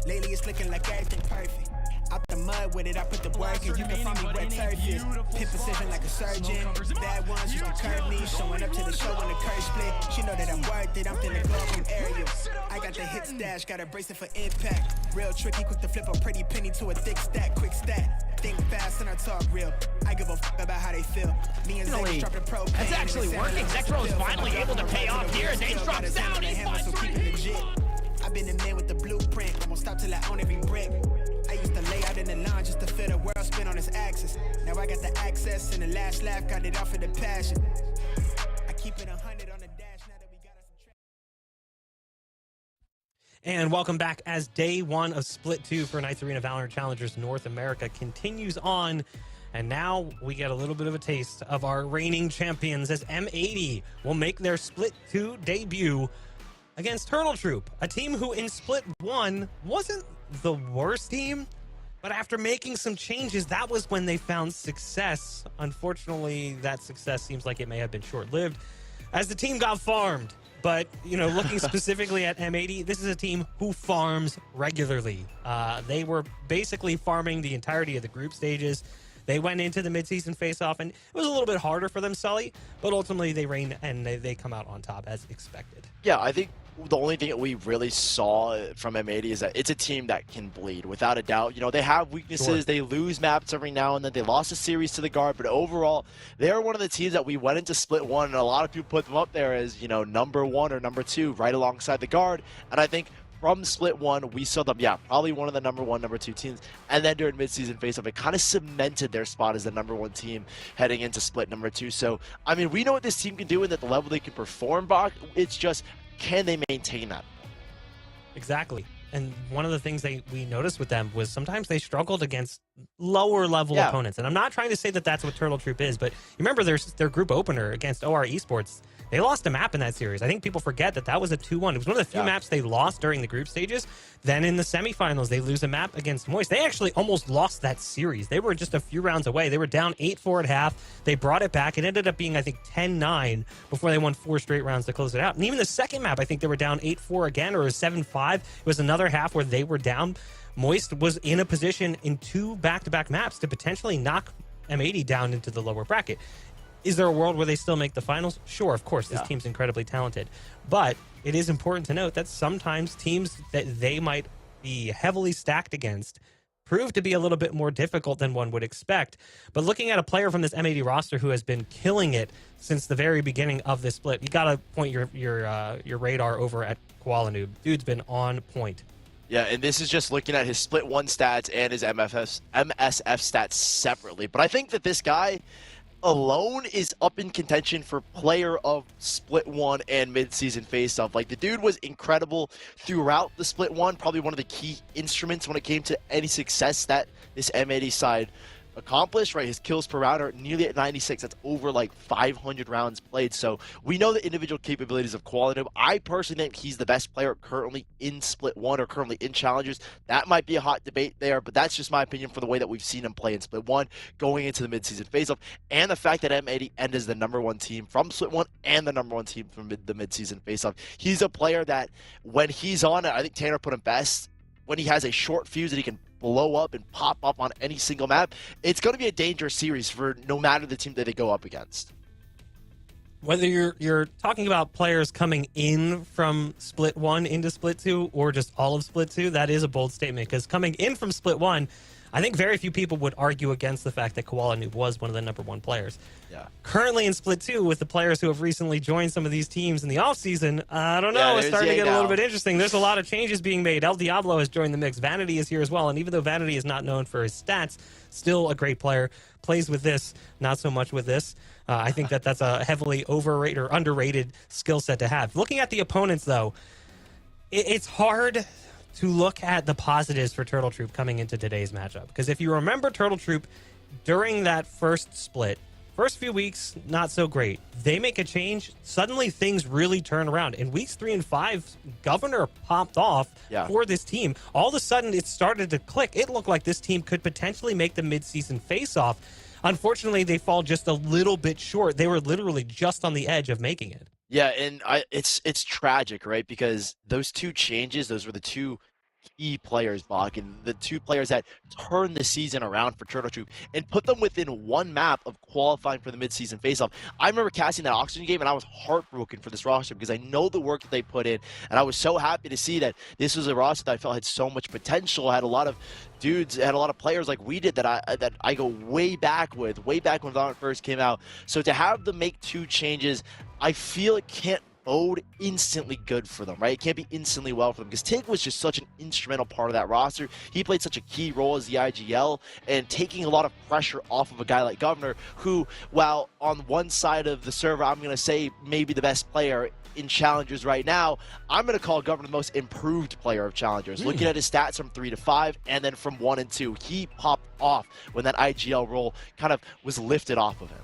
Lately it's looking like everything perfect. Out the mud with it, I put the work in. You can find me where turf is. Pin precision like a surgeon. Bad ones used to curb me. Showing up to the show when the curve split. She know that I'm worth it. I'm finna go from aerial. I got the hit stash, got a bracelet for impact. Real tricky, quick to flip a pretty penny to a thick stack. Quick stat. Think fast and I talk real. I give a about how they feel. Me and Zay drop the pro. That's actually working. Zekro is finally able to pay off here. Zay drops down. He's fine for it. I've been the man with the blueprint. I won't stop till I own every brick. I used to lay out in the line just to feel the world spin on its axis. Now I got the access and the last laugh, got it off of the passion. I keep it 100 on the dash now that we got us some track. And welcome back as day one of Split 2 for Knights Arena Valorant Challengers North America continues on. And now we get a little bit of a taste of our reigning champions as M80 will make their Split 2 debut against Turtle Troop, a team who in Split 1 wasn't the worst team, but after making some changes, that was when they found success. Unfortunately, that success seems like it may have been short-lived as the team got farmed. But, you know, looking specifically at M80, this is a team who farms regularly. They were basically farming the entirety of the group stages. They went into the mid-season face-off, and it was a little bit harder for them, Sully, but ultimately they reign and they come out on top as expected. Yeah, I think the only thing that we really saw from M80 is that it's a team that can bleed, without a doubt. You know, they have weaknesses. Sure. They lose maps every now and then. They lost a series to the Guard, but overall, they're one of the teams that we went into Split 1, and a lot of people put them up there as, you know, number 1 or number 2, right alongside the Guard. And I think from Split 1, we saw them, yeah, probably one of the number 1, number 2 teams. And then during mid-season face-off, it kind of cemented their spot as the number 1 team heading into Split number 2. So, I mean, we know what this team can do and at the level they can perform, Bach. It's just, can they maintain that? Exactly. And one of the things we noticed with them was sometimes they struggled against lower level opponents. And I'm not trying to say that that's what Turtle Troop is, but you remember their group opener against OR Esports. They lost a map in that series. I think people forget that was a 2-1. It was one of the few maps they lost during the group stages. Then in the semifinals, they lose a map against Moist. They actually almost lost that series. They were just a few rounds away. They were down 8-4 at half. They brought it back. It ended up being, I think, 10-9 before they won 4 straight rounds to close it out. And even the second map, I think they were down 8-4 again, or it was 7-5. It was another half where they were down. Moist was in a position in 2 back-to-back maps to potentially knock M80 down into the lower bracket. Is there a world where they still make the finals? Sure, of course. This team's incredibly talented. But it is important to note that sometimes teams that they might be heavily stacked against prove to be a little bit more difficult than one would expect. But looking at a player from this M80 roster who has been killing it since the very beginning of this split, you got to point your radar over at Koala Noob. Dude's been on point. Yeah, and this is just looking at his Split 1 stats and his MSF stats separately. But I think that this guy alone is up in contention for player of Split 1 and mid-season face-off. Like, the dude was incredible throughout the Split 1, probably one of the key instruments when it came to any success that this M80 side accomplished, right? His kills per round are nearly at 96. That's over like 500 rounds played. So we know the individual capabilities of Koala Noob. I personally think he's the best player currently in Split 1 or currently in Challengers. That might be a hot debate there, but that's just my opinion for the way that we've seen him play in Split 1 going into the mid-season face-off, and the fact that M80 ended as the number 1 team from Split 1 and the number 1 team from the mid-season face-off. He's a player that when he's on it, I think Tanner put him best, when he has a short fuse that he can blow up and pop up on any single map, it's going to be a dangerous series for no matter the team that they go up against. Whether you're talking about players coming in from Split 1 into Split 2 or just all of Split 2, that is a bold statement, because coming in from Split 1, I think very few people would argue against the fact that Koala Noob was one of the number 1 players. Yeah. Currently in Split 2, with the players who have recently joined some of these teams in the offseason, I don't know, it's starting to get a little bit interesting. There's a lot of changes being made. El Diablo has joined the mix. Vanity is here as well, and even though Vanity is not known for his stats, still a great player. Plays with this, not so much with this. I think that's a heavily overrated or underrated skill set to have. Looking at the opponents, though, it's hard to look at the positives for Turtle Troop coming into today's matchup. Because if you remember Turtle Troop during that first split, first few weeks, not so great. They make a change, suddenly things really turn around. In weeks 3 and 5, Governor popped off for this team. All of a sudden, it started to click. It looked like this team could potentially make the mid-season face-off. Unfortunately, they fall just a little bit short. They were literally just on the edge of making it. Yeah, and it's tragic, right? Because those 2 changes, those were the 2 key players, Bach, and the two players that turned the season around for Turtle Troop and put them within one map of qualifying for the mid-season face-off. I remember casting that Oxygen game, and I was heartbroken for this roster because I know the work that they put in, and I was so happy to see that this was a roster that I felt had so much potential, had a lot of dudes, had a lot of players like we did that I go way back when VALORANT first came out. So to have them make two changes, I feel it can't bode instantly good for them, right? It can't be instantly well for them because Tig was just such an instrumental part of that roster. He played such a key role as the IGL and taking a lot of pressure off of a guy like Governor, who, while on one side of the server, I'm going to say maybe the best player in Challengers right now, I'm going to call Governor the most improved player of Challengers. Looking at his stats from 3 to 5 and then from 1 and 2, he popped off when that IGL role kind of was lifted off of him.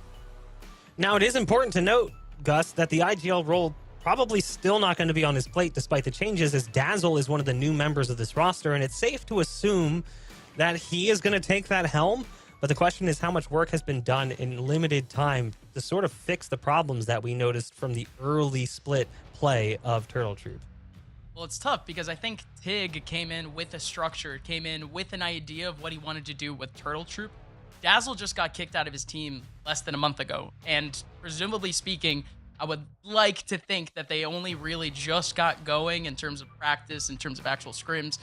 Now, it is important to note, Gus, that the IGL role probably still not going to be on his plate despite the changes, as Dazzle is one of the new members of this roster, and it's safe to assume that he is going to take that helm. But the question is how much work has been done in limited time to sort of fix the problems that we noticed from the early split play of Turtle Troop. Well, it's tough because I think Tig came in with a structure, came in with an idea of what he wanted to do with Turtle Troop. Dazzle just got kicked out of his team less than a month ago, and presumably speaking, I would like to think that they only really just got going in terms of practice, in terms of actual scrims,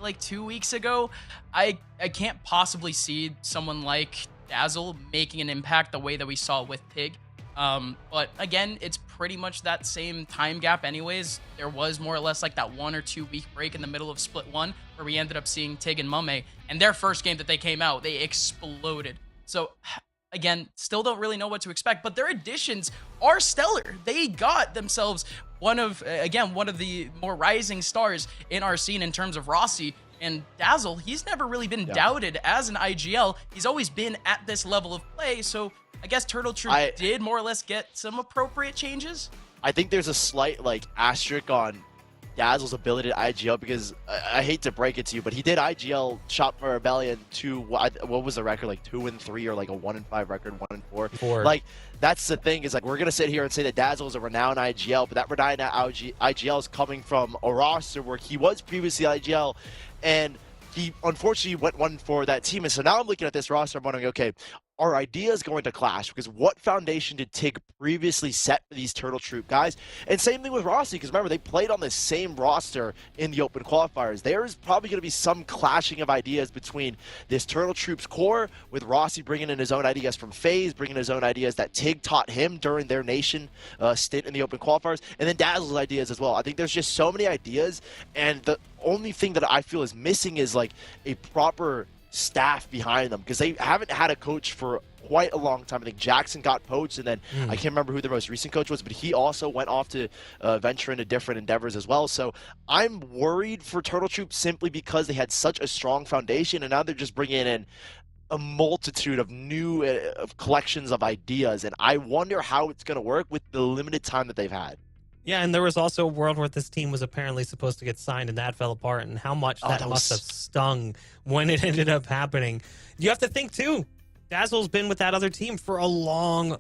like 2 weeks ago. I can't possibly see someone like Dazzle making an impact the way that we saw with Tig. But again, it's pretty much that same time gap anyways. There was more or less like that 1 or 2 week break in the middle of Split 1 where we ended up seeing Tig and Mame, and their first game that they came out, they exploded. So again, still don't really know what to expect, but their additions are stellar. They got themselves one of the more rising stars in our scene in terms of Rossi. And Dazzle, he's never really been doubted as an IGL. He's always been at this level of play. So I guess Turtle Troop did more or less get some appropriate changes. I think there's a slight asterisk on Dazzle's ability to IGL because I hate to break it to you, but he did IGL Shop for Rebellion to what was the record, 2 and 3 or a 1 and 5 record, 1 and 4. That's the thing, is we're gonna sit here and say that Dazzle is a renowned IGL, but that renowned IGL is coming from a roster where he was previously IGL, and he unfortunately went 1 for that team. And so now I'm looking at this roster, I'm wondering, okay, are ideas going to clash? Because what foundation did Tig previously set for these Turtle Troop guys? And same thing with Rossi, because remember, they played on the same roster in the open qualifiers. There's probably going to be some clashing of ideas between this Turtle Troop's core, with Rossi bringing in his own ideas from FaZe, bringing his own ideas that Tig taught him during their nation stint in the open qualifiers, and then Dazzle's ideas as well. I think there's just so many ideas, and the only thing that I feel is missing is a proper staff behind them, because they haven't had a coach for quite a long time. I think Jackson got poached, and then I can't remember who their most recent coach was, but he also went off to venture into different endeavors as well. So I'm worried for Turtle Troop simply because they had such a strong foundation, and now they're just bringing in a multitude of new collections of ideas, and I wonder how it's going to work with the limited time that they've had. Yeah, and there was also a world where this team was apparently supposed to get signed, and that fell apart, and how much that must have stung when it ended up happening. You have to think, too, Dazzle's been with that other team for a long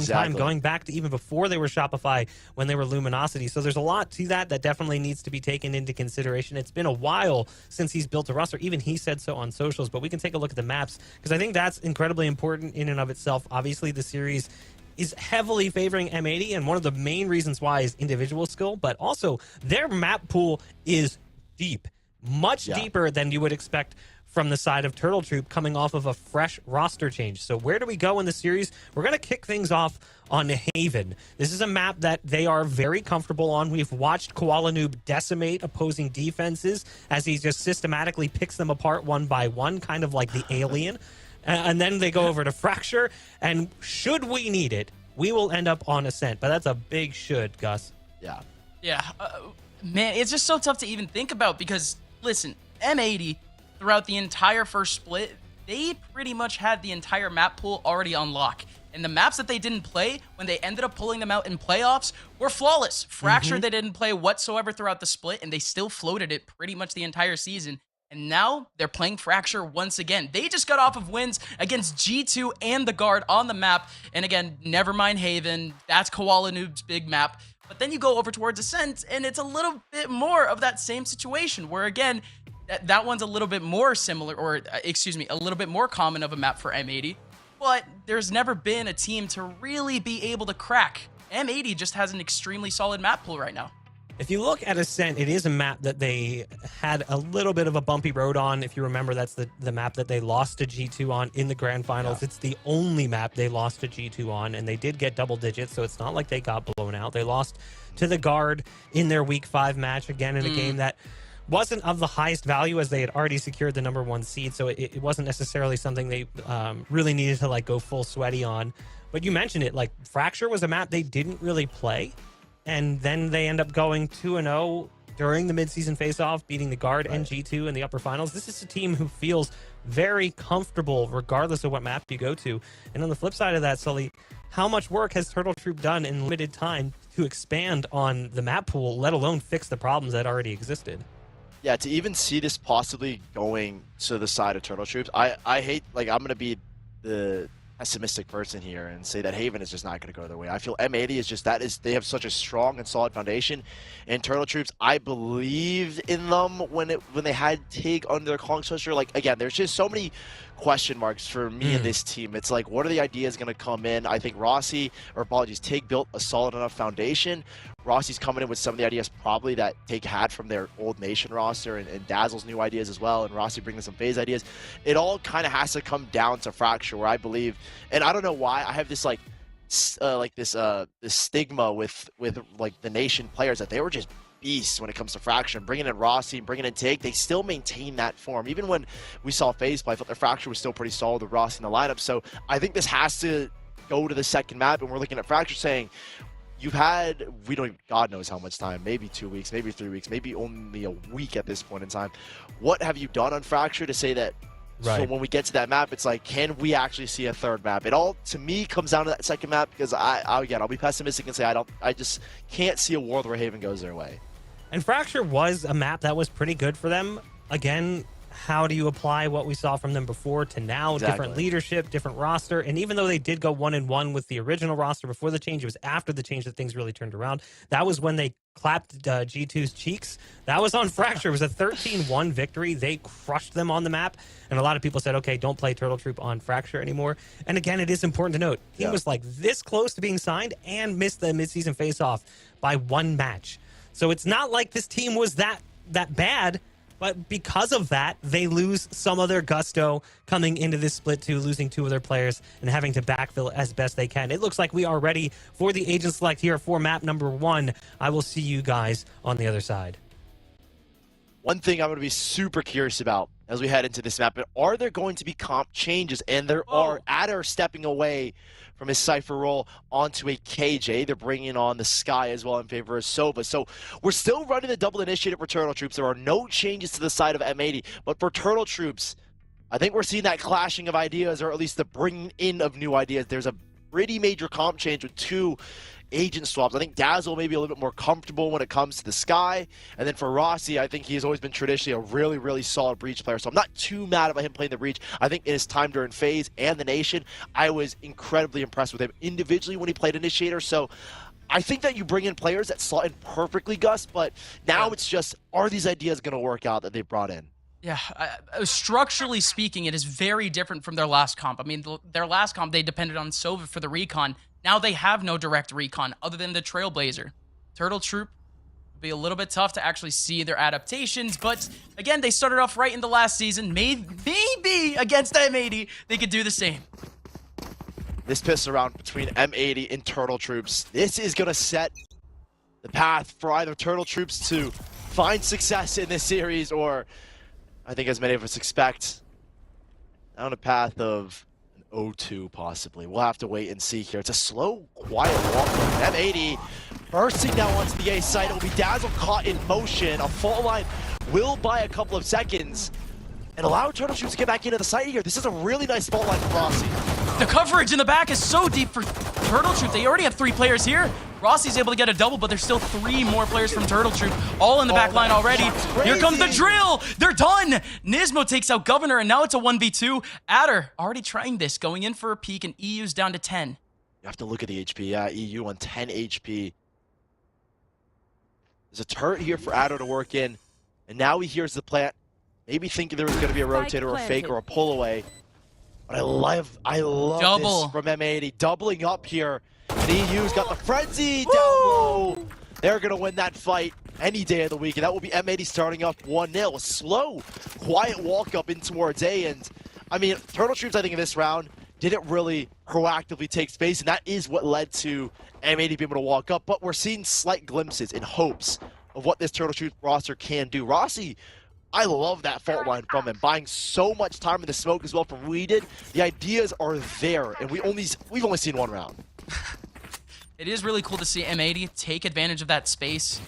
time, going back to even before they were Shopify, when they were Luminosity. So there's a lot to that definitely needs to be taken into consideration. It's been a while since he's built a roster. Even he said so on socials, but we can take a look at the maps, because I think that's incredibly important in and of itself. Obviously, the series is heavily favoring M80, and one of the main reasons why is individual skill, but also their map pool is deep, much deeper than you would expect from the side of Turtle Troop, coming off of a fresh roster change. So where do we go in the series? We're going to kick things off on Haven. This is a map that they are very comfortable on. We've watched Koala Noob decimate opposing defenses as he just systematically picks them apart one by one, kind of like the alien. And then they go over to Fracture, and should we need it, we will end up on Ascent. But that's a big should, Gus. Yeah. Man, it's just so tough to even think about because, listen, M80, throughout the entire first split, they pretty much had the entire map pool already on lock. And the maps that they didn't play, when they ended up pulling them out in playoffs, were flawless. Fracture, they didn't play whatsoever throughout the split, and they still floated it pretty much the entire season. And now they're playing Fracture once again. They just got off of wins against G2 and the Guard on the map. And again, never mind Haven. That's Koala Noob's big map. But then you go over towards Ascent, and it's a little bit more of that same situation where, again, That one's a little bit more similar, or excuse me, a little bit more common of a map for M80, but there's never been a team to really be able to crack. M80 just has an extremely solid map pool right now. If you look at Ascent, it is a map that they had a little bit of a bumpy road on. If you remember, that's the map that they lost to G2 on in the grand finals. Yeah. It's the only map they lost to G2 on, and they did get double digits, so it's not like they got blown out. They lost to the Guard in their week 5 match, again in a game that wasn't of the highest value, as they had already secured the #1 seed, so it wasn't necessarily something they really needed to like go full sweaty on. But you mentioned it, like Fracture was a map they didn't really play, and then they end up going 2-0 during the mid-season face-off, beating the Guard and G2 in the upper finals. This is a team who feels very comfortable regardless of what map you go to. And on the flip side of that, Sully, how much work has Turtle Troop done in limited time to expand on the map pool, let alone fix the problems that already existed? Yeah, to even see this possibly going to the side of Turtle Troops, I hate, like, I'm going to be the pessimistic person here and say that Haven is just not going to go their way. I feel M80 is just, they have such a strong and solid foundation. And Turtle Troops, I believed in them when they had Tig under their calling structure. Like, again, there's just so many question marks for me and this team. It's like, what are the ideas going to come in? I think Tig built a solid enough foundation. Rossi's coming in with some of the ideas probably that Tig had from their old Nation roster, and Dazzle's new ideas as well, and Rossi bringing some phase ideas. It all kind of has to come down to Fracture, where I believe, and I don't know why, I have this this stigma with like the Nation players that they were just beasts when it comes to Fracture, and bringing in Rossi and bringing in Tig, they still maintain that form. Even when we saw phase play, I thought their Fracture was still pretty solid with Rossi in the lineup. So I think this has to go to the second map, and we're looking at Fracture saying, you've had, God knows how much time, maybe 2 weeks, maybe 3 weeks, maybe only a week at this point in time. What have you done on Fracture to say that, so when we get to that map, it's like, can we actually see a third map? It all, to me, comes down to that second map, because I'll be pessimistic and say I just can't see a world where Haven goes their way. And Fracture was a map that was pretty good for them. Again, how do you apply what we saw from them before to now? Exactly. Different leadership, different roster. And even though they did go 1-1 with the original roster before the change, it was after the change that things really turned around. That was when they clapped G2's cheeks. That was on Fracture. It was a 13-1 victory. They crushed them on the map. And a lot of people said, okay, don't play Turtle Troop on Fracture anymore. And again, it is important to note, he was like this close to being signed and missed the mid-season face-off by 1 match. So it's not like this team was that bad. But because of that, they lose some of their gusto coming into this split 2, losing 2 of their players and having to backfill as best they can. It looks like we are ready for the agent select here for map #1. I will see you guys on the other side. One thing I'm going to be super curious about as we head into this map, are there going to be comp changes? And there are. Adder stepping away from his Cypher role onto a KJ. They're bringing on the Sky as well in favor of Sova. So we're still running the double initiative for Turtle Troops. There are no changes to the side of M80. But for Turtle Troops, I think we're seeing that clashing of ideas, or at least the bringing in of new ideas. There's a pretty major comp change with 2 agent swaps. I think Dazzle may be a little bit more comfortable when it comes to the Sky. And then for Rossi, I think he's always been traditionally a really, really solid Breach player. So I'm not too mad about him playing the Breach. I think in his time during FaZe and the Nation, I was incredibly impressed with him individually when he played Initiator. So I think that you bring in players that slot in perfectly, Gus, but now it's just, are these ideas going to work out that they brought in? Yeah, structurally speaking, it is very different from their last comp. I mean, their last comp, they depended on Sova for the recon. Now they have no direct recon other than the Trailblazer. Turtle Troop will be a little bit tough to actually see their adaptations, but again, they started off right in the last season. Maybe against M80, they could do the same. This piss around between M80 and Turtle Troops, this is going to set the path for either Turtle Troops to find success in this series, or I think as many of us expect, down a path of an 0-2 possibly. We'll have to wait and see here. It's a slow, quiet walk. M80 bursting now onto the A site. It will be Dazzle caught in motion. A fault line will buy a couple of seconds and allow Turtle Troops to get back into the site here. This is a really nice fault line for Rossi. The coverage in the back is so deep for Turtle Troop. They already have 3 players here. Rossi's able to get a double, but there's still 3 more players from Turtle Troop, all in the back line already. Here comes the drill. They're done. Nismo takes out Governor, and now it's a 1v2. Adder already trying this, going in for a peek, and EU's down to 10. You have to look at the HP. Yeah, EU on 10 HP. There's a turret here for Adder to work in, and now he hears the plant. maybe thinking there was going to be a rotate or a fake or a pull away. But I love Double. this from M80. Doubling up here. And EU's got the frenzy down low. They're going to win that fight any day of the week. And that will be M80 starting up 1-0. A slow, quiet walk up in towards A. And I mean, Turtle Troops, I think in this round, didn't really proactively take space. And that is what led to M80 being able to walk up. But we're seeing slight glimpses in hopes of what this Turtle Troops roster can do. Rossi, I love that fault line from him, buying so much time in the smoke as well from we did. The ideas are there, and we've only seen one round. It is really cool to see M80 take advantage of that space.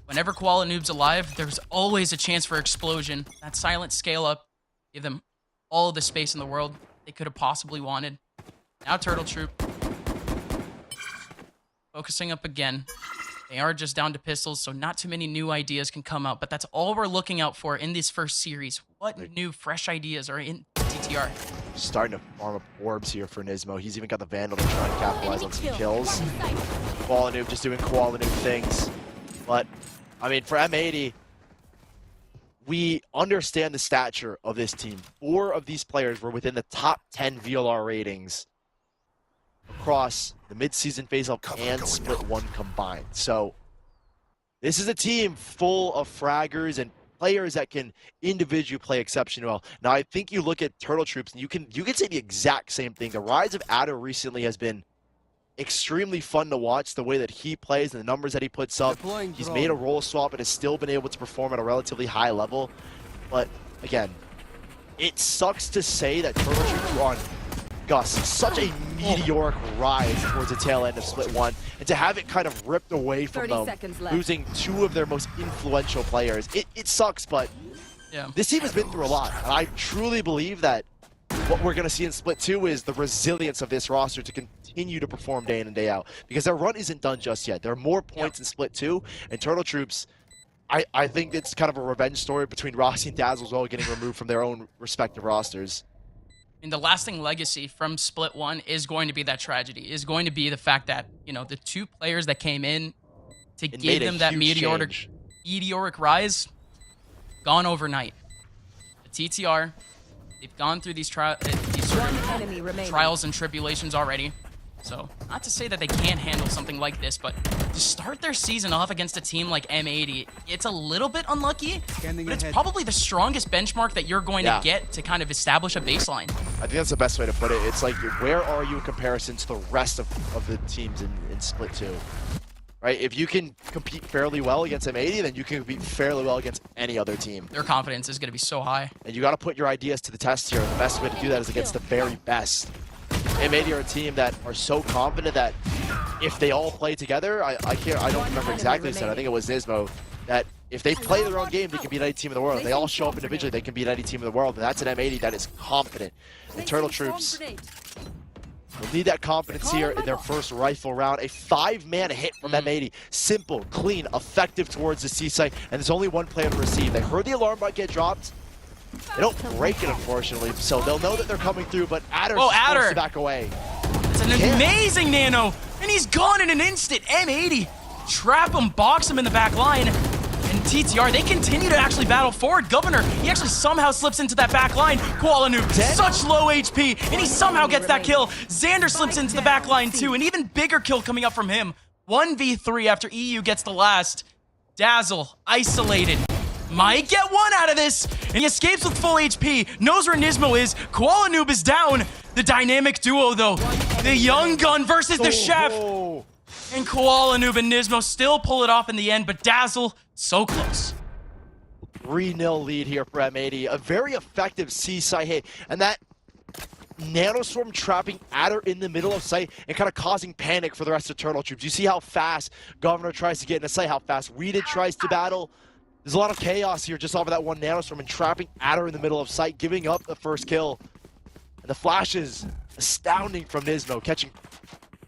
Whenever Koala Noob's alive, there's always a chance for explosion. That silent scale up, give them all the space in the world they could have possibly wanted. Now Turtle Troop, focusing up again. They are just down to pistols, so not too many new ideas can come out, but that's all we're looking out for in this first series. What new, fresh ideas are in TTR? Starting to farm up orbs here for Nismo. He's even got the Vandal to try and capitalize on some kills. Koala Noob just doing Koala Noob things. But, I mean, for M80, we understand the stature of this team. 4 of these players were within the top 10 VLR ratings across the mid-season face-off and split 1 combined. So this is a team full of fraggers and players that can individually play exceptionally well. Now I think you look at Turtle Troops and you can say the exact same thing. The rise of Adder recently has been extremely fun to watch, the way that he plays and the numbers that he puts up. He's made a role swap and has still been able to perform at a relatively high level. But again, it sucks to say that Turtle Troops are on such a meteoric rise towards the tail end of split 1, and to have it kind of ripped away from them, losing 2 of their most influential players. It sucks, but yeah, this team has been through a lot, and I truly believe that what we're going to see in split 2 is the resilience of this roster to continue to perform day in and day out, because their run isn't done just yet. There are more points in split 2, and Turtle Troops, I think it's kind of a revenge story between Rossi and Dazzle as well, getting removed from their own respective rosters. And the lasting legacy from Split 1 is going to be that tragedy, is going to be the fact that, you know, the 2 players that came in to give them that meteoric rise, gone overnight. The TTR, they've gone through these sort of trials and tribulations already. So, not to say that they can't handle something like this, but to start their season off against a team like M80, it's a little bit unlucky, but it's probably the strongest benchmark that you're going to get to kind of establish a baseline. I think that's the best way to put it. It's like, where are you in comparison to the rest of the teams in Split 2? Right? If you can compete fairly well against M80, then you can compete fairly well against any other team. Their confidence is going to be so high. And you got to put your ideas to the test here. The best way to do that is against the very best. M80 are a team that are so confident that if they all play together, I don't remember exactly what I said, I think it was Nismo, that if they play their own game, they can beat any team in the world. If they all show up individually, they can beat any team in the world, and that's an M80 that is confident. And Turtle Troops will need that confidence here in their first rifle round. A 5-man hit from M80. Simple, clean, effective towards the C site, and there's only one player to receive. They heard the alarm bot get dropped. They don't break it, unfortunately, so they'll know that they're coming through, but Adder's forced to back away. It's an amazing nano, and he's gone in an instant. M80, trap him, box him in the back line, and TTR, they continue to actually battle forward. Governor, he actually somehow slips into that back line. Koala Noob, such low HP, and he somehow gets that kill. Xander slips into the back line too, an even bigger kill coming up from him. 1v3 after EU gets the last. Dazzle, isolated. Might get one out of this, and he escapes with full HP, knows where Nismo is. Koala Noob is down. The dynamic duo, though, the young gun versus the chef, and Koala Noob and Nismo still pull it off in the end, but Dazzle, so close. 3-0 lead here for M80, a very effective C-side hit, and that nanoswarm trapping Adder in the middle of sight and kind of causing panic for the rest of Turtle Troops. You see how fast Governor tries to get into sight, how fast Weeded tries to battle. There's a lot of chaos here just off of that one nanoswarm and trapping Adder in the middle of sight, giving up the first kill. And the flashes, astounding from Nismo, catching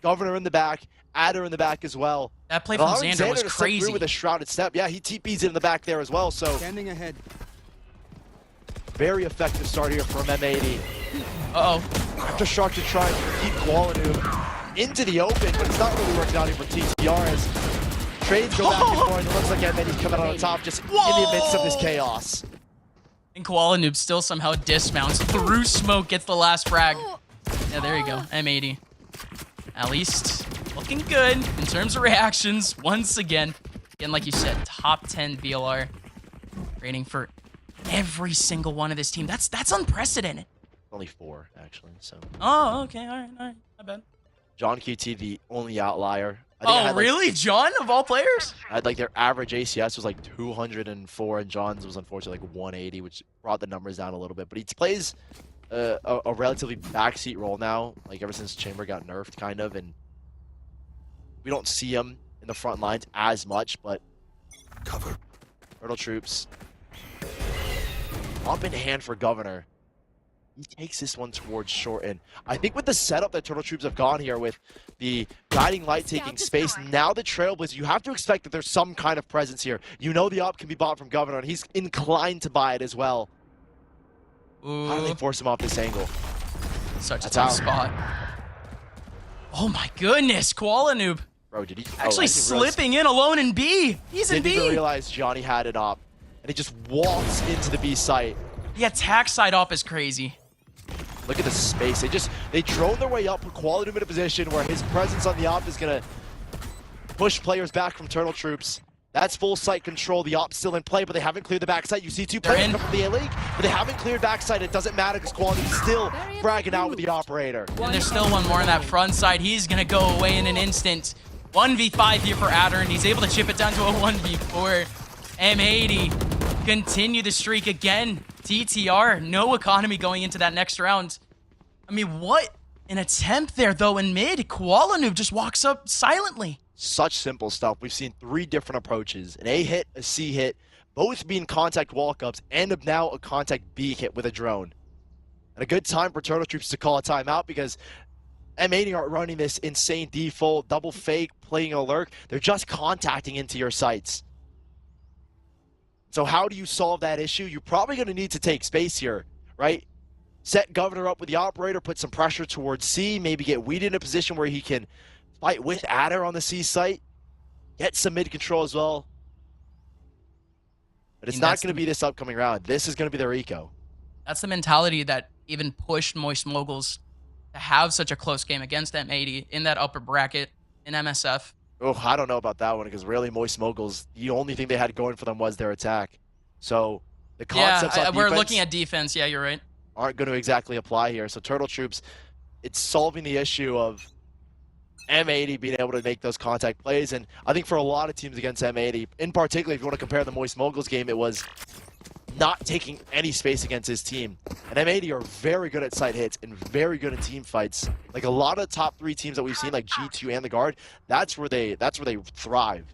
Governor in the back, Adder in the back as well. That play from Xander was crazy. Through with a shrouded step. Yeah, he TP's it in the back there as well, so. Standing ahead. Very effective start here from M80. Uh-oh. Aftershock to try and keep Koala Noob into the open, but it's not really working out here for TTR as trades go back and forth, and it looks like M80's coming out on top just in the midst of this chaos. And Koala Noob still somehow dismounts through smoke, gets the last frag. Yeah, there you go. M80. At least looking good in terms of reactions once again. Again, like you said, top 10 VLR. Rating for every single one of this team. That's unprecedented. Only 4, actually. So. Oh, okay. All right. My bad. John QT, the only outlier. Oh, really? John, of all players? I had like their average ACS was like 204, and John's was unfortunately like 180, which brought the numbers down a little bit. But he plays a relatively backseat role now, like ever since Chamber got nerfed, kind of, and we don't see him in the front lines as much. But cover Turtle Troops up in hand for Governor. He takes this one towards short, and I think with the setup that Turtle Troops have gone here with the Guiding Light taking space, now the Trailblazer, you have to expect that there's some kind of presence here. You know the op can be bought from Governor, and he's inclined to buy it as well. Ooh. How do they force him off this angle? Such a tough spot. Oh my goodness, Koala Noob. Bro, did he Actually slipping in alone in B. He's in B. Didn't even realize Johnny had it up, and he just walks into the B site. The attack side op is crazy. Look at the space. They drone their way up, put Koala Noob in a position where his presence on the op is gonna push players back from Turtle Troops. That's full site control. The op's still in play, but they haven't cleared the backside. You see 2 players come from the A-League, but they haven't cleared backside. It doesn't matter because Koala Noob's still fragging out with the operator. And there's still one more on that front side. He's gonna go away in an instant. 1v5 here for Adder, and he's able to chip it down to a 1v4. M80 continue the streak again. TTR, no economy going into that next round. I mean, what an attempt there, though, in mid. Koala Noob just walks up silently. Such simple stuff. We've seen 3 different approaches. An A hit, a C hit, both being contact walk-ups, and now a contact B hit with a drone. And a good time for Turtle Troops to call a timeout because M80 aren't running this insane default, double fake, playing a lurk. They're just contacting into your sites. So how do you solve that issue? You're probably going to need to take space here, right? Set Governor up with the operator, put some pressure towards C, maybe get Weed in a position where he can fight with Adder on the C site, get some mid control as well. But it's not going to be this upcoming round. This is going to be their eco. That's the mentality that even pushed Moist Moguls to have such a close game against M80 in that upper bracket in MSF. Oh, I don't know about that one because really Moist Moguls, the only thing they had going for them was their attack. So the concepts on we're defense looking at defense. Yeah, you're right. Aren't going to exactly apply here. So Turtle Troops, it's solving the issue of M80 being able to make those contact plays. And I think for a lot of teams against M80, in particular, if you want to compare the Moist Moguls game, it was not taking any space against his team. And M80 are very good at side hits and very good at team fights. Like a lot of the top 3 teams that we've seen, like G2 and the Guard, that's where they thrive.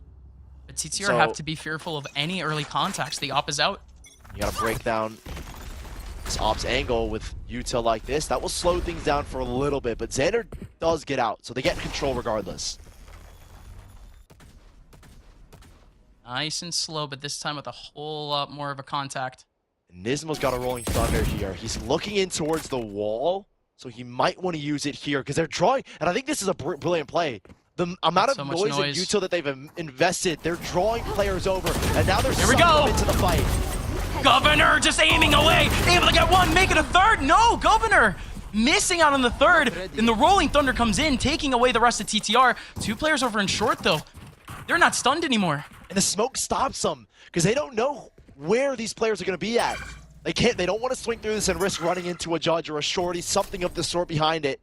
But TTR have to be fearful of any early contacts. The op is out. You got to break down this op's angle with util like this. That will slow things down for a little bit, but Xander does get out, so they get control regardless. Nice and slow, but this time with a whole lot more of a contact. Nismo's got a Rolling Thunder here. He's looking in towards the wall, so he might want to use it here because they're drawing, and I think this is a brilliant play. The amount of noise and util that they've invested, they're drawing players over, and now they're sucking them into the fight. Governor just aiming away, able to get one, make it a third. No, Governor missing out on the third, and the Rolling Thunder comes in, taking away the rest of TTR. 2 players over in short, though. They're not stunned anymore. And the smoke stops them because they don't know where these players are going to be at. They don't want to swing through this and risk running into a judge or a shorty, something of the sort behind it.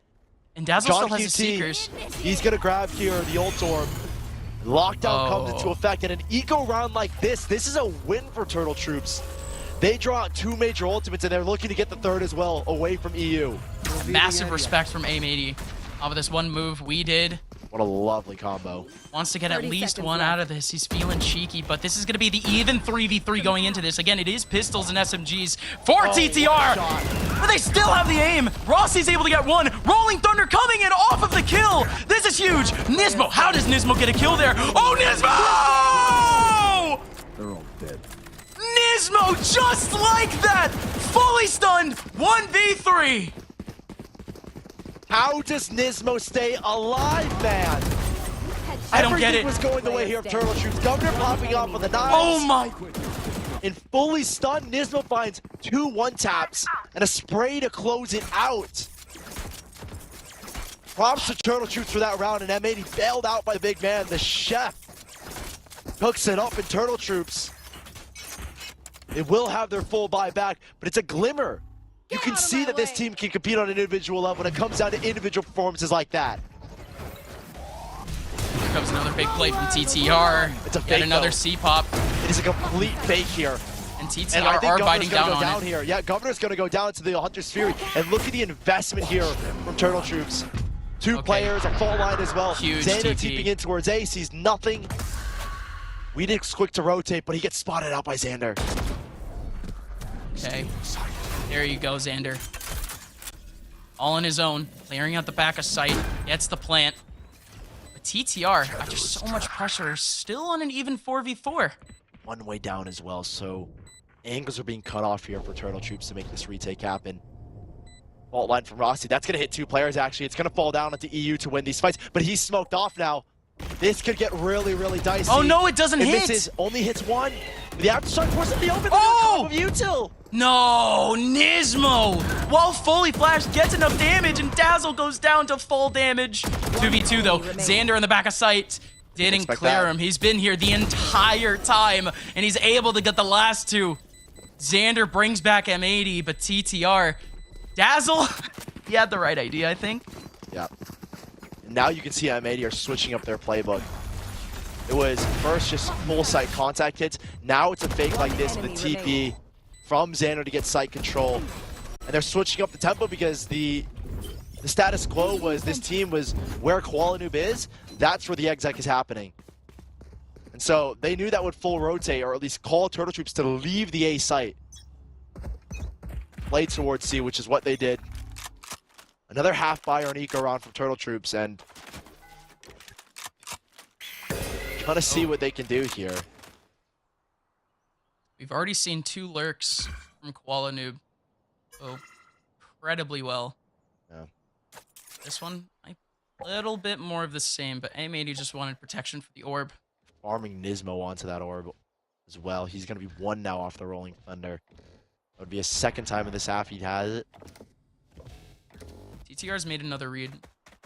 And Dazzle still has his Seekers. He's going to grab here the ult orb. Lockdown comes into effect, and an eco round like this is a win for Turtle Troops. They draw out 2 major ultimates, and they're looking to get the 3rd as well away from EU. Massive respect from M80 off of this one move we did. What a lovely combo. Wants to get at least 1 out of this. He's feeling cheeky, but this is going to be the even 3v3 going into this. Again, it is pistols and SMGs for TTR, but they still have the aim. Rossi's able to get 1. Rolling Thunder coming in off of the kill. This is huge. Nismo, how does Nismo get a kill there? Oh, Nismo! They're all dead. Nismo, just like that, fully stunned, 1v3. How does Nismo stay alive, man? I don't get it. Everything was going the way here of Turtle Troops. Governor popping off with a knife. Oh my. And fully stunned, Nismo finds 2 one-taps and a spray to close it out. Props to Turtle Troops for that round, and M80 bailed out by the big man. The chef hooks it up in Turtle Troops. They will have their full buy back, but it's a glimmer. You can see that this team can compete on an individual level when it comes down to individual performances like that. Here comes another big play from TTR. It's a Yet fake, another though. C-pop. It is a complete fake here. And And I TTR think are Governor's biting gonna down go on down it. here. Yeah, Governor's gonna go down to the Hunter's Fury. And look at the investment here from Turtle Troops. 2 Okay. players, a fault line as well. Huge Xander TP. keeping in towards A, sees nothing. Weedic's quick to rotate, but he gets spotted out by Xander. Okay. There you go, Xander. All on his own, clearing out the back of sight, gets the plant. But TTR, after so much pressure, still on an even 4v4. One way down as well, so angles are being cut off here for Turtle Troops to make this retake happen. Fault line from Rossi. That's going to hit 2 players, actually. It's going to fall down into EU to win these fights, but he's smoked off now. This could get really, really dicey. Oh no, it doesn't It hit! misses, only hits 1. The aftershock forces the open. Oh! Of Util. No, Nismo! While fully flashed, gets enough damage, and Dazzle goes down to full damage. 2v2 though, Xander in the back of sight. Didn't Expect clear that. him. He's been here the entire time, and he's able to get the last 2. Xander brings back M80, but TTR. Dazzle, he had the right idea, I think. Yeah. Now you can see M80 are switching up their playbook. It was first just full sight contact hits. Now it's a fake like this with a TP from Xander to get sight control. And they're switching up the tempo because the status quo was this team was where Qualinoob is. That's where the exec is happening. And so they knew that would full rotate or at least call Turtle Troops to leave the A site. Play towards C, which is what they did. Another half buy or an eco round from Turtle Troops, and trying to see what they can do here. We've already seen 2 lurks from Qualinoob go incredibly well. Yeah. This one, a little bit more of the same, but M80 just wanted protection for the orb. Farming Nismo onto that orb as well. He's going to be 1 now off the Rolling Thunder. That would be a 2nd time in this half he has it. TTR's made another read.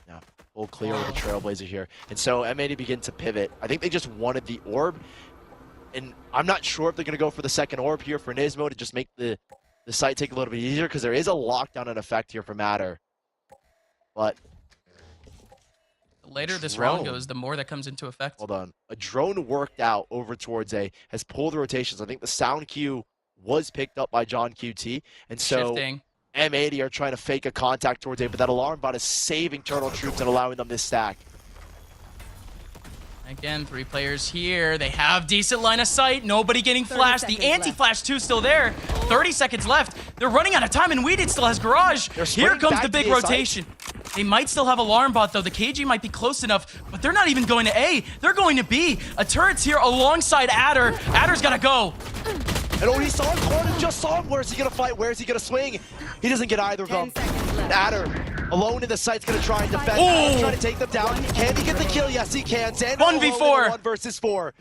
Yeah, full clear with a Trailblazer here. And so M80 begin to pivot. I think they just wanted the orb. And I'm not sure if they're going to go for the 2nd orb here for Nismo to just make the site take a little bit easier because there is a lockdown and effect here for Matter. But The later this Drone. round goes, the more that comes into effect. hold on. A drone worked out over towards A, has pulled the rotations. I think the sound cue was picked up by John QT. And so Shifting. M80 are trying to fake a contact towards A, but that alarm bot is saving Turtle Troops and allowing them this stack. Again, 3 players here. They have decent line of sight. Nobody getting 30 flashed. The seconds anti-flash 2 still there. 30 seconds left. They're running out of time, and Weeded still has Garage. They're Here splitting comes back the to big the A site. rotation. They might still have alarm bot, though. The KG might be close enough, but they're not even going to A. They're going to B. A turret's here alongside Adder. Adder's got to go. And oh, he saw him. Corner just saw him. Where's he going to fight? Where's he going to swing? He doesn't get either of them. Adder, alone in the site's going to try and defend. Ooh. Trying to take them down. Can he get the kill? Yes, he can. Xander 1v4. alone in a 1 versus 4.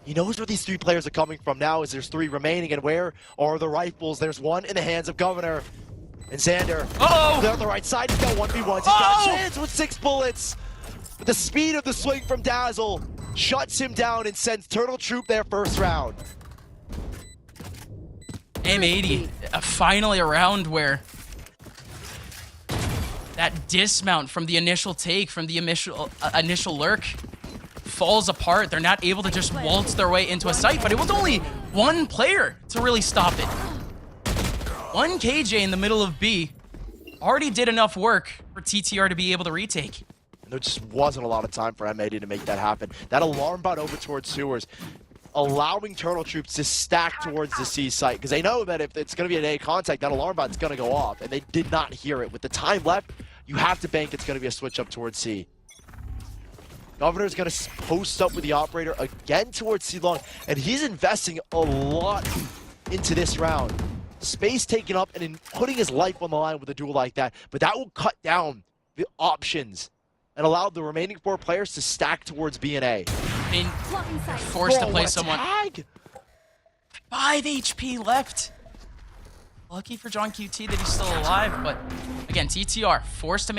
He knows where these 3 players are coming from now as there's 3 remaining. And where are the rifles? There's 1 in the hands of Governor. And Xander, Uh-oh. they're on the right side. He's got 1v1s. He's got a chance with 6 bullets. But the speed of the swing from Dazzle shuts him down and sends Turtle Troop their first round. M80, finally a round where that dismount from the initial take, from the initial lurk, falls apart. They're not able to just waltz their way into a site, but it was only 1 player to really stop it. 1 KJ in the middle of B already did enough work for TTR to be able to retake. And there just wasn't a lot of time for M80 to make that happen. That alarm bot over towards Sewers, allowing Turtle Troops to stack towards the C site, because they know that if it's going to be an A contact, that alarm bot's going to go off, and they did not hear it. With the time left, you have to bank it's going to be a switch up towards C. Governor's going to post up with the operator again towards C long, and he's investing a lot into this round. Space taken up and in putting his life on the line with a duel like that, but that will cut down the options and allow the remaining 4 players to stack towards B and A. I mean, they're forced to Bro, play what a someone. tag! 5 HP left. Lucky for John QT that he's still alive, but again, TTR forced to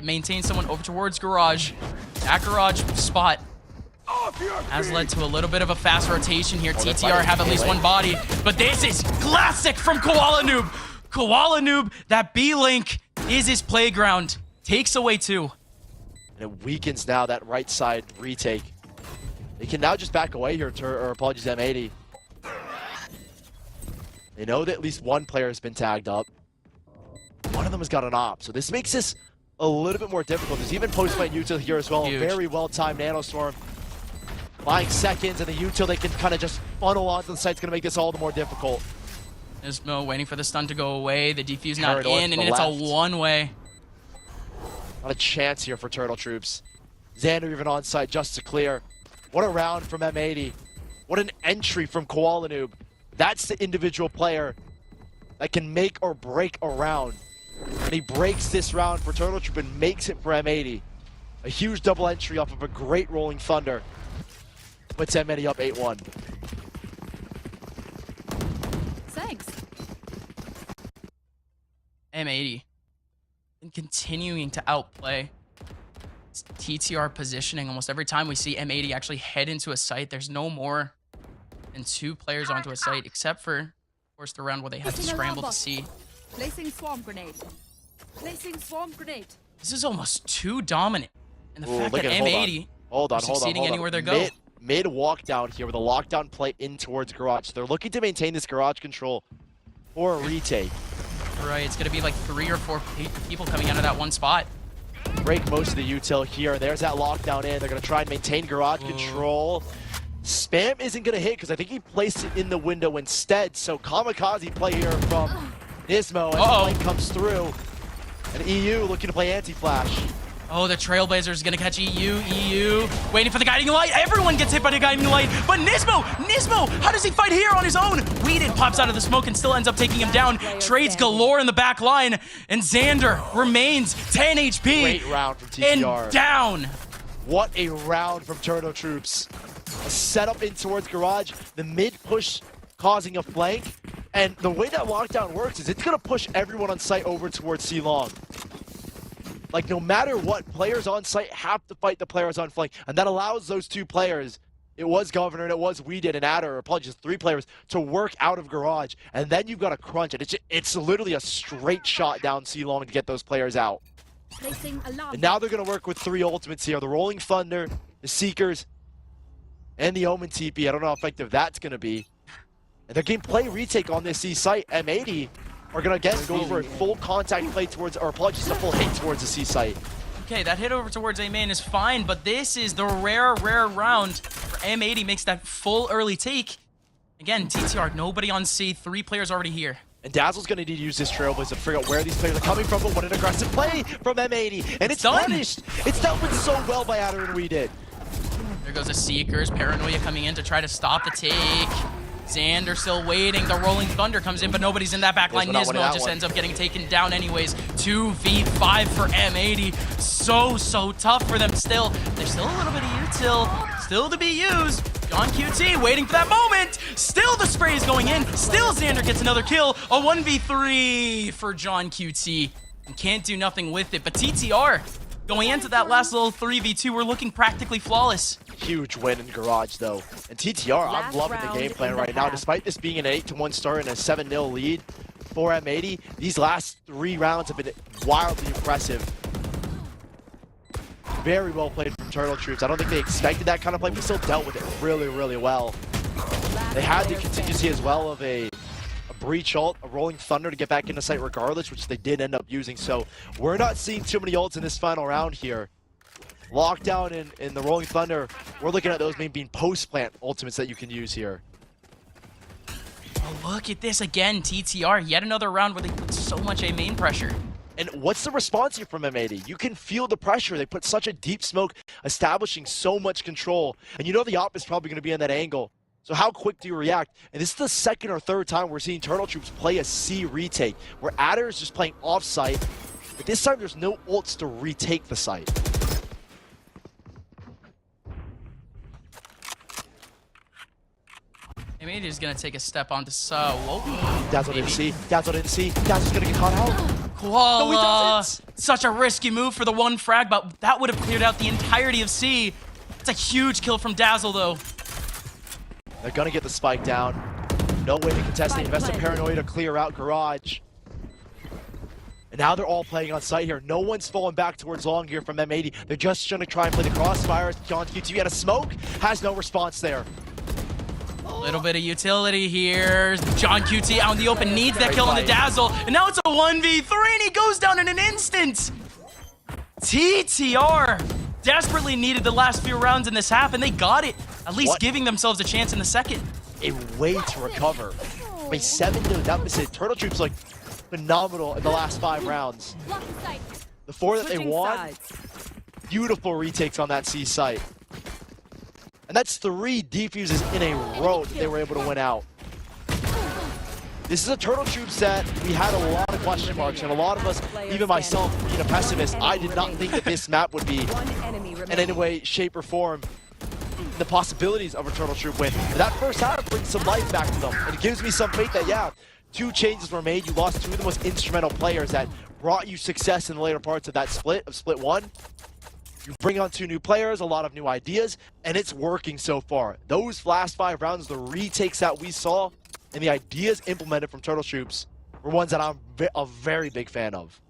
maintain someone over towards Garage. That Garage spot has led to a little bit of a fast rotation here. TTR have at least one body, but this is classic from Koala Noob. Koala Noob, that B-Link is his playground. Takes away 2. And it weakens now that right side retake. They can now just back away here, or apologies, M80. They know that at least one player has been tagged up. One of them has got an op, so this makes this a little bit more difficult. There's even post-plant util here as well. Huge. A very well-timed nanostorm. Buying seconds, and the util they can kind of just funnel onto the site. It's going to make this all the more difficult. Nismo waiting for the stun to go away. The defuse not Carried in, on and to it's the a left. one-way. Not a chance here for Turtle Troops. Xander even on site just to clear. What a round from M80. What an entry from Koala Noob. That's the individual player that can make or break a round. And he breaks this round for Turtle Troop and makes it for M80. A huge double entry off of a great rolling thunder. Puts M80 up 8-1. Thanks. M80 and continuing to outplay. It's TTR positioning almost every time we see M80 actually head into a site. There's no more than 2 players onto a site, except for, of course, the round where they have to scramble to see. Placing swarm grenade. Placing swarm grenade. This is almost too dominant. And the Ooh, fact look that at- M80 Hold on, are succeeding anywhere they go. Mid walk down here with a lockdown play in towards Garage. They're looking to maintain this Garage control for a retake. Right, it's going to be like 3 or 4 people coming out of that one spot. Break most of the util here. There's that lockdown in. They're going to try and maintain Garage control. Spam isn't going to hit because I think he placed it in the window instead. So kamikaze play here from Nismo as the light comes through. And EU looking to play anti-flash. Oh, the Trailblazer is going to catch EU, waiting for the guiding light. Everyone gets hit by the guiding light, but Nismo, how does he fight here on his own? Weeded pops out of the smoke and still ends up taking him down. Trades galore in the back line, and Xander remains 10 HP. Great round from TTR. And down. What a round from Turtle Troops. A setup in towards Garage, the mid push causing a flank, and the way that lockdown works is it's going to push everyone on site over towards C-Long. Like, no matter what, players on site have to fight the players on flank, and that allows those 2 players, it was Governor and it was Weeded and Adder, or apologies, 3 players, to work out of Garage, and then you've got to crunch it. It's literally a straight shot down C-Long to get those players out. Placing alarm. And now they're going to work with 3 ultimates here, the Rolling Thunder, the Seekers, and the Omen TP. I don't know how effective that's going to be. And they're going to play retake on this C site. M80 are going to again go for a full contact play towards, or apologies, a full hit towards the C site. Okay, that hit over towards A-Main is fine, but this is the rare round where M80 makes that full early take. Again, TTR, nobody on C, 3 players already here. And Dazzle's going to need to use this Trailblazer to figure out where these players are coming from, but what an aggressive play from M80. And it's done. punished. It's dealt with so well by Adder and We Did. There goes the Seekers, Paranoia coming in to try to stop the take. Xander still waiting. The Rolling Thunder comes in, but nobody's in that back line. Nismo Nismo just ends up getting taken down anyways. 2v5 for M80. So tough for them still. There's still a little bit of util still to be used. John QT waiting for that moment. Still the spray is going in. Still Xander gets another kill. A 1v3 for John QT. And can't do nothing with it. But TTR, going into that last little 3v2, we're looking practically flawless. Huge win in Garage, though. And TTR, I'm loving the game plan right now. Despite this being an 8-1 start and a 7-0 lead for M80, these last 3 rounds have been wildly impressive. Very well played from Turtle Troops. I don't think they expected that kind of play, but still dealt with it really well. They had the contingency as well of a breach ult, a Rolling Thunder to get back into sight regardless, which they did end up using. So we're not seeing too many ults in this final round here. Lockdown in the Rolling Thunder, we're looking at those being post-plant ultimates that you can use here. Oh, look at this again, TTR. Yet another round where they put so much A-Main pressure. And what's the response here from M80? You can feel the pressure. They put such a deep smoke, establishing so much control. And you know the op is probably going to be in that angle. So how quick do you react? And this is the 2nd or 3rd time we're seeing Turtle Troops play a C retake, where Adder is just playing off-site. But this time there's no ults to retake the site. M80 is gonna take a step onto whoa. Dazzle didn't see. Dazzle didn't see. Dazzle's gonna get caught out. Koala. No, he doesn't. Such a risky move for the one frag, but that would have cleared out the entirety of C. It's a huge kill from Dazzle, though. They're gonna get the spike down. No way to contest. They invest in Paranoia to clear out Garage. And now they're all playing on site here. No one's falling back towards long here from M80. They're just gonna try and play the crossfires. John QT had a smoke, has no response there. A little bit of utility here. John QT out in the open, needs that kill on the Dazzle. And now it's a 1v3 and he goes down in an instant. TTR desperately needed the last few rounds in this half and they got it. At least giving themselves a chance in the second. A way to recover. I mean, 7-0 deficit. Turtle Troops look phenomenal in the last 5 rounds. The 4 that they won, beautiful retakes on that C site. And that's 3 defuses in a row that they were able to win out. This is a Turtle Troops that we had a lot of question marks, and a lot of us, even myself being a pessimist, I did not think that this map would be in any way, shape, or form the possibilities of a Turtle Troop win. But that first half brings some life back to them, and it gives me some faith that, yeah, 2 changes were made. You lost 2 of the most instrumental players that brought you success in the later parts of that split, of Split 1. You bring on 2 new players, a lot of new ideas, and it's working so far. Those last 5 rounds, the retakes that we saw, and the ideas implemented from Turtle Troops were ones that I'm a very big fan of.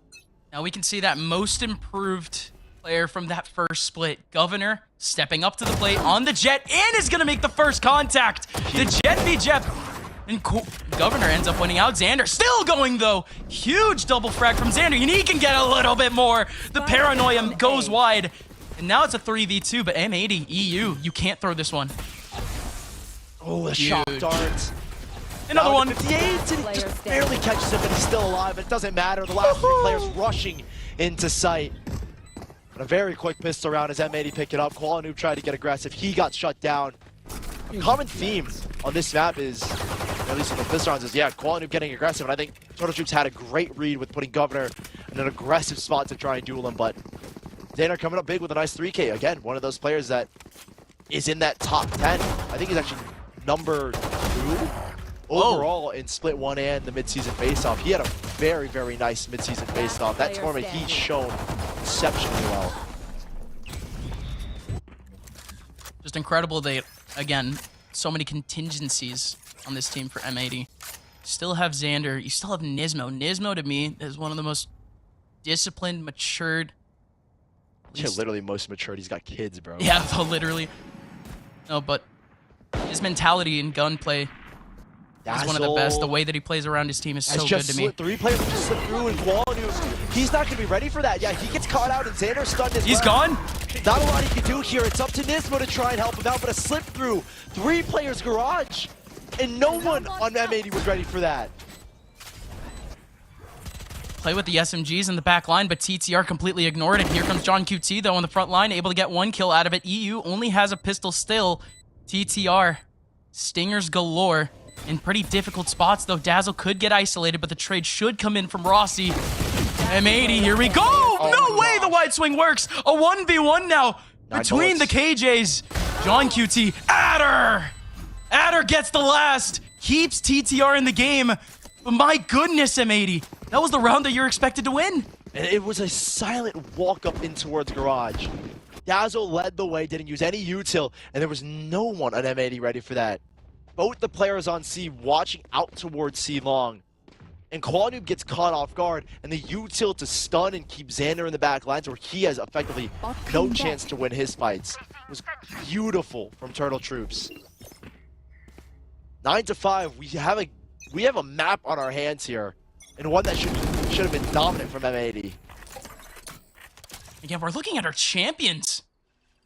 Now we can see that most improved player from that first split, Governor, stepping up to the plate on the Jet and is going to make the first contact. The Jet v Jet. And Governor ends up winning out. Xander still going, though. Huge double frag from Xander, and he can get a little bit more. The Paranoia goes wide. And now it's a 3v2, but M80, EU, you can't throw this one. Oh, a shock dart. Another one. 58, and he just barely catches him, but he's still alive. But it doesn't matter. The last 3 players rushing into sight. But a very quick pistol round as M80 picked it up. Koala Noob tried to get aggressive. He got shut down. A common theme on this map is, at least in the pistol rounds, is, yeah, Koala Noob getting aggressive. And I think Turtle Troops had a great read with putting Governor in an aggressive spot to try and duel him. But Xander coming up big with a nice 3K. Again, one of those players that is in that top 10. I think he's actually number 2 overall in Split 1 and the mid-season face-off. He had a very, very nice mid-season face-off. That tournament, he's shown exceptionally well. Just incredible they, again, so many contingencies on this team for M80. Still have Xander, you still have Nismo. Nismo, to me, is one of the most disciplined, matured. Yeah, literally most matured. He's got kids, bro. Yeah, literally. No, but his mentality and gunplay is one of the best. The way that he plays around his team is so good to me. 3 players just slip through and Koala Noob, he's not going to be ready for that. Yeah, he gets caught out and Xander stunned as well. He's gone? Not a lot he can do here. It's up to Nismo to try and help him out, but a slip through. 3 players Garage, and no one on M80 was ready for that. Play with the SMGs in the back line, but TTR completely ignored it. Here comes John QT, though, on the front line, able to get 1 kill out of it. EU only has a pistol still. TTR, stingers galore. In pretty difficult spots, though. Dazzle could get isolated, but the trade should come in from Rossi. M80, here we go! No way the wide swing works! A 1v1 now between the KJs. John QT, Adder! Adder gets the last, keeps TTR in the game. But my goodness, M80, that was the round that you're expected to win. And it was a silent walk up in towards Garage. Dazzle led the way, didn't use any util, and there was no one on M80 ready for that. Both the players on C watching out towards C long. And Koala Noob gets caught off guard, and the util to stun and keep Xander in the back lines where he has effectively no chance to win his fights. It was beautiful from Turtle Troops. 9-5, we have a map on our hands here, and one that should have been dominant from M80. Again, we're looking at our champions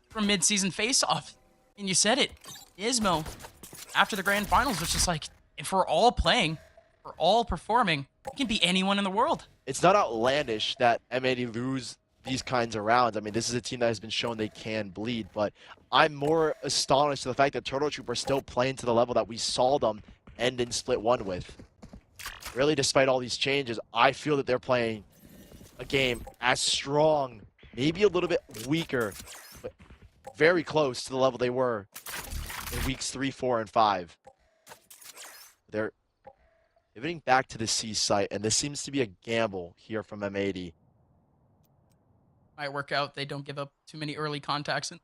from mid-season face-off. And you said it, Ismo, after the grand finals, was just like, if we're all playing, we're all performing, it can be anyone in the world. It's not outlandish that M80 lose these kinds of rounds. I mean, this is a team that has been shown they can bleed, but I'm more astonished at the fact that Turtle Troop are still playing to the level that we saw them end in Split 1 with. Really, despite all these changes, I feel that they're playing a game as strong, maybe a little bit weaker, but very close to the level they were in weeks 3, 4, and 5. They're pivoting back to the C site, and this seems to be a gamble here from M80. Might work out. They don't give up too many early contacts and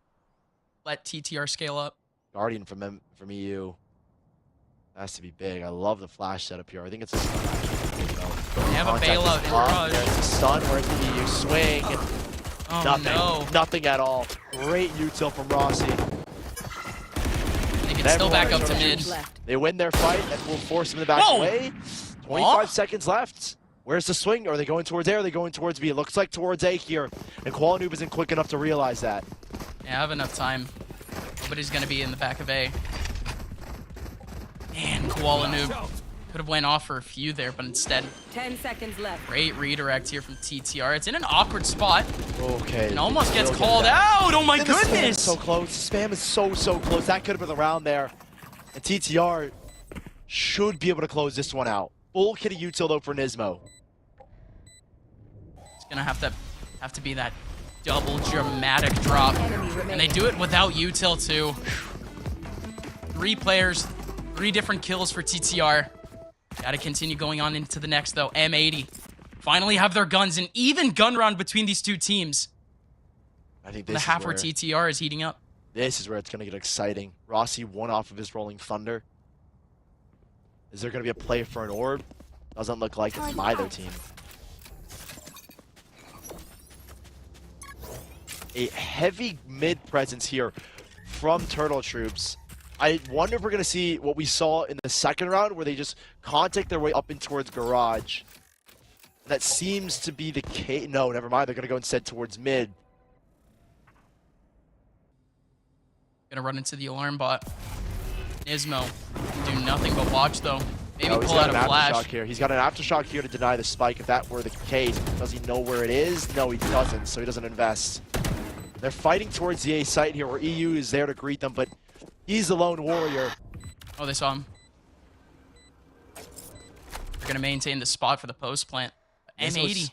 let TTR scale up. Guardian from EU. Has to be big. I love the flash setup here. I think it's a stun, actually. They have a bailout in Garage. There's a stun. Where's the EU swing? Oh, Nothing. no. Nothing at all. Great util from Rossi. They can still back up to mid. They win their fight and will force them to back away. 25 seconds left. Where's the swing? Are they going towards A or are they going towards B? It looks like towards A here. And QualiNoob isn't quick enough to realize that. Yeah, I have enough time. Nobody's going to be in the back of A. Man, QualiNoob could have went off for a few there, but instead, 10 seconds left. great redirect here from TTR. It's in an awkward spot. Okay. It almost gets called out. Oh my goodness! The spam is goodness! so close. The spam is so close. That could have been the round there. And TTR should be able to close this one out. Full kitty util though for Nismo. It's gonna have to be that double dramatic drop, and they do it without util too. 3 players, 3 different kills for TTR. Gotta continue going on into the next though. M80 finally have their guns, an even gun round between these two teams. I think The this half is where TTR is heating up. This is where it's going to get exciting. Rossi won off of his Rolling Thunder. Is there going to be a play for an orb? Doesn't look like it from either team. A heavy mid presence here from Turtle Troops. I wonder if we're going to see what we saw in the second round where they just contact their way up in towards Garage. That seems to be the case. No, never mind. They're going to go instead towards mid. Gonna run into the alarm bot. Nismo do nothing but watch though. Maybe He's pull out got a an flash. aftershock here. He's got an aftershock here to deny the spike if that were the case. Does he know where it is? No, he doesn't, so he doesn't invest. They're fighting towards the A site here where EU is there to greet them, but he's the lone warrior. Oh, they saw him. They're gonna maintain the spot for the post plant. M80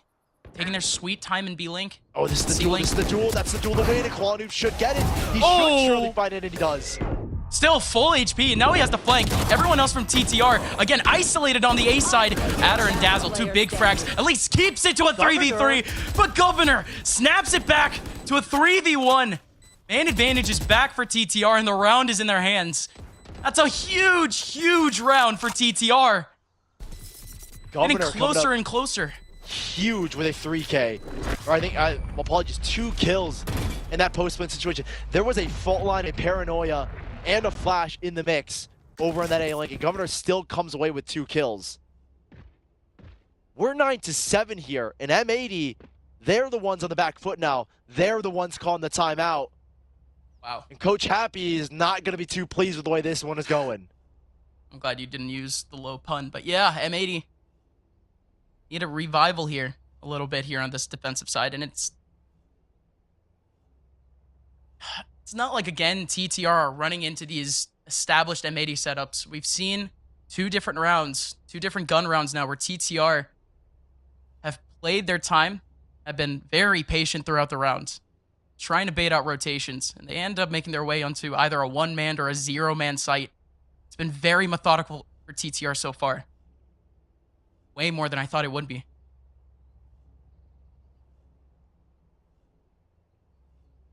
taking their sweet time in B-Link. Oh, this is the duel. This is the duel. That's the duel. The way to QualiNoob should get it. He should surely find it, and he does. Still full HP, and now he has to flank. Everyone else from TTR, again, isolated on the A side. Adder and Dazzle, 2 big frags, at least keeps it to a 3v3. But Governor snaps it back to a 3v1. Man advantage is back for TTR, and the round is in their hands. That's a huge round for TTR. Getting closer and closer. Huge with a 3K. Or I think, apologies, 2 kills in that post-win situation. There was a fault line, a paranoia, and a flash in the mix over in that A lane, and Governor still comes away with 2 kills. We're 9-7 here, and M80, they're the ones on the back foot now. They're the ones calling the timeout. Wow. And Coach Happy is not going to be too pleased with the way this one is going. I'm glad you didn't use the low pun, but yeah, M80 need a revival here a little bit here on this defensive side, and it's not like, again, TTR are running into these established M80 setups. We've seen 2 different rounds, 2 different gun rounds now where TTR have played their time, have been very patient throughout the rounds, trying to bait out rotations, and they end up making their way onto either a 1-man or a 0-man site. It's been very methodical for TTR so far. Way more than I thought it would be.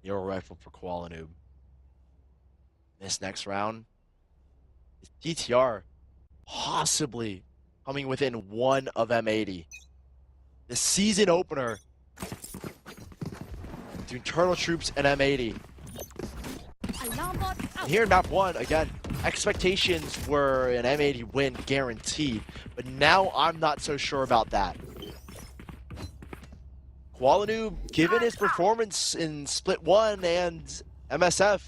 Your rifle for QualiNoob. This next round is TTR possibly coming within 1 of M80. The season opener between Turtle Troops and M80. And here in map 1, again, expectations were an M80 win guaranteed, but now I'm not so sure about that. QualiNoob, given his performance in Split 1 and MSF,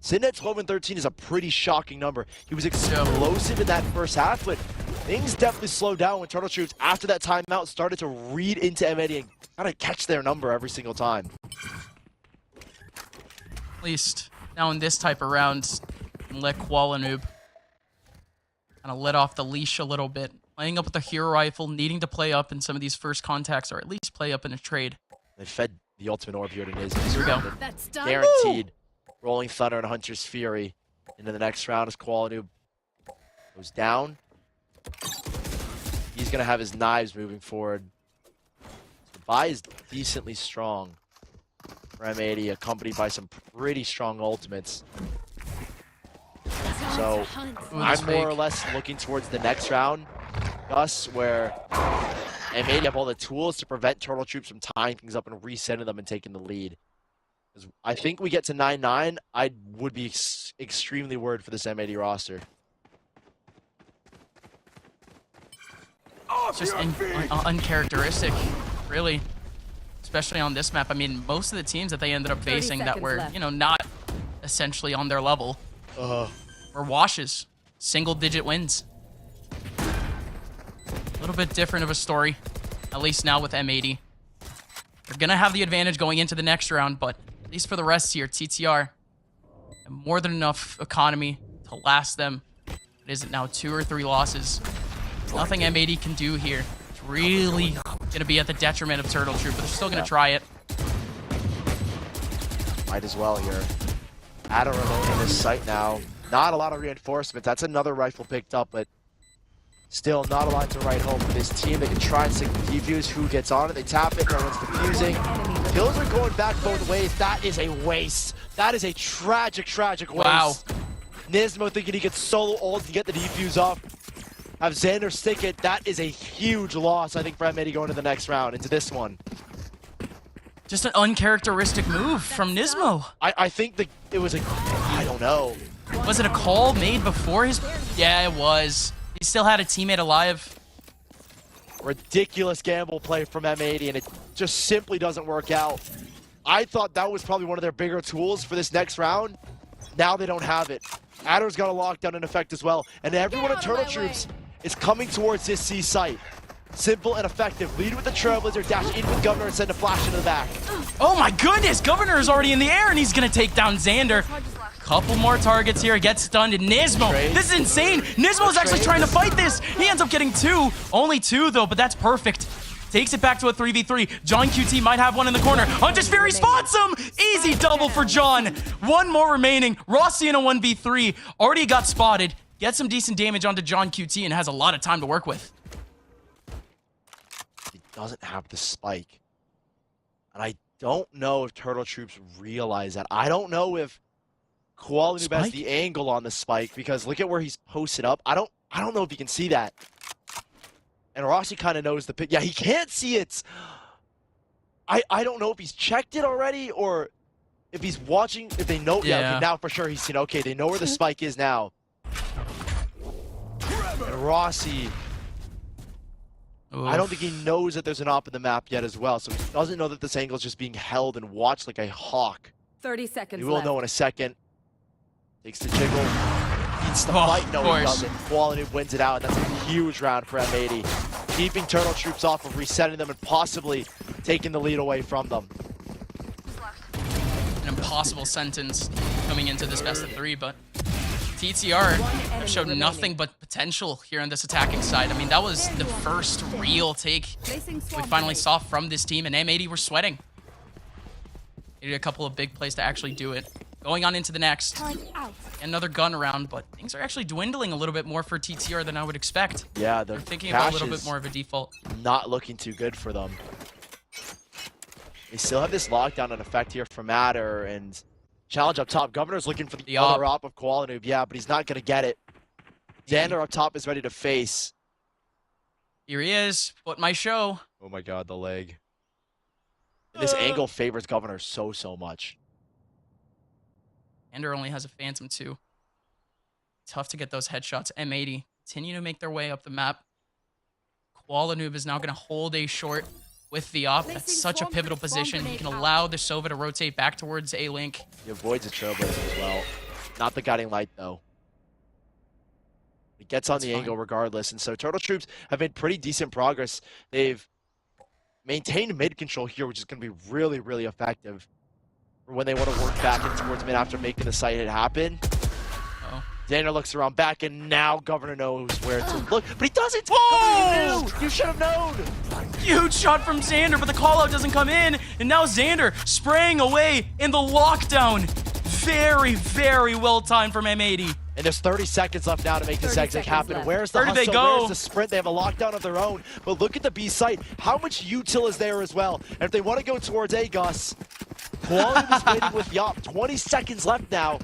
sitting at 12-13 is a pretty shocking number. He was explosive in that first half, but things definitely slowed down when Turtle Troops, after that timeout, started to read into M80 and kind of catch their number every single time. At least now in this type of round, let QualiNoob kind of let off the leash a little bit. Playing up with the hero rifle, needing to play up in some of these first contacts, or at least play up in a trade. They fed the ultimate orb here to Niz. Here we go. That's done. Guaranteed. Rolling Thunder and Hunter's Fury into the next round as QualiNoob goes down. he's going to have his knives moving forward. The buy is decently strong for M80, accompanied by some pretty strong ultimates. So I'm more or less looking towards the next round, Gus, where M80 have all the tools to prevent Turtle Troops from tying things up and resetting them and taking the lead. I think we get to 9-9, I would be extremely worried for this M80 roster. It's just uncharacteristic, really. Especially on this map. I mean, most of the teams that they ended up facing that were, you know, not essentially on their level were washes. Single-digit wins. A little bit different of a story, at least now with M80. They're going to have the advantage going into the next round, but at least for the rest here, TTR have more than enough economy to last them. It isn't now 2 or 3 losses. Nothing M80 can do here. It's really going to be at the detriment of Turtle Troop, but they're still going to try it. Might as well here. Adder alone in this site now. Not a lot of reinforcement. That's another rifle picked up, but still not a lot to write home for this team. They can try and stick the defuse. Who gets on it? They tap it. No one's defusing. Kills are going back both ways. That is a waste. That is a tragic, tragic waste. Wow. Nismo thinking he could solo ult to get the defuse off. Have Xander stick it. That is a huge loss, I think, for M80 going to the next round, into this one. Just an uncharacteristic move from Nismo. I think that it was a... I don't know. Was it a call made before his... Yeah, it was. He still had a teammate alive. Ridiculous gamble play from M80, and it just simply doesn't work out. I thought that was probably one of their bigger tools for this next round. Now they don't have it. Adder's got a lockdown in effect as well, and everyone at Turtle Troops is coming towards this C site. Simple and effective. Lead with the Trailblazer, dash in with Governor, and send a flash into the back. Oh my goodness, Governor is already in the air, and he's going to take down Xander. Couple more targets here, gets stunned, and Nismo. This is insane. Nismo is actually trying to fight this. He ends up getting 2. Only 2, though, but that's perfect. Takes it back to a 3v3. John QT might have one in the corner. Hunter's Fury spots him! Easy double for John. 1 more remaining. Rossi in a 1v3. Already got spotted. Gets some decent damage onto John QT and has a lot of time to work with. He doesn't have the spike. And I don't know if Turtle Troops realize that. I don't know if Quality has the angle on the spike, because look at where he's posted up. I don't know if you can see that. And Rossi kind of knows the pick. Yeah, he can't see it. I don't know if he's checked it already or if he's watching, if they know. Yeah, okay, now for sure he's seen. Okay, they know where the spike is now. And Rossi, I don't think he knows that there's an op in the map yet as well, so he doesn't know that this angle is just being held and watched like a hawk. 30 seconds He will left. know in a second. Takes the jiggle. Needs to fight. No, he doesn't. Quality wins it out, and that's a huge round for M80. Keeping Turtle Troops off of resetting them and possibly taking the lead away from them. An impossible sentence coming into this best of 3, but TTR have showed nothing but potential here on this attacking side. I mean, that was the first real take we finally saw from this team, and M80 were sweating. They did a couple of big plays to actually do it. Going on into the next. Another gun round, but things are actually dwindling a little bit more for TTR than I would expect. Yeah, they're thinking about a little bit more of a default. Not looking too good for them. They still have this lockdown in effect here from Adder, and challenge up top. Governor's looking for the other op of Quality. Yeah, but he's not going to get it. Xander up top is ready to face. Here he is. Foot my show. Oh my god, the leg. And this angle favors Governor so much. Xander only has a Phantom too. Tough to get those headshots. M80 continue to make their way up the map. Qualanoob is now going to hold a short with the op. That's such a pivotal position. He can allow the Sova to rotate back towards A-Link. He avoids a Trailblazer as well. Not the guiding light, though. He gets on the angle regardless, and so Turtle Troops have made pretty decent progress. They've maintained mid control here, which is going to be really, really effective for when they want to work back in towards mid after making the site hit happen. Xander looks around back, and now Governor knows where to look, but he doesn't! Oh! You should have known! Huge shot from Xander, but the call-out doesn't come in, and now Xander spraying away in the lockdown. Very, very well timed from M80. And there's 30 seconds left now to make this exit happen. left. Where's the Where do they hustle? go? Where's the sprint? They have a lockdown of their own. But look at the B site. How much util is there as well? And if they want to go towards A, Gus, Quality is waiting with Yop. 20 seconds left now.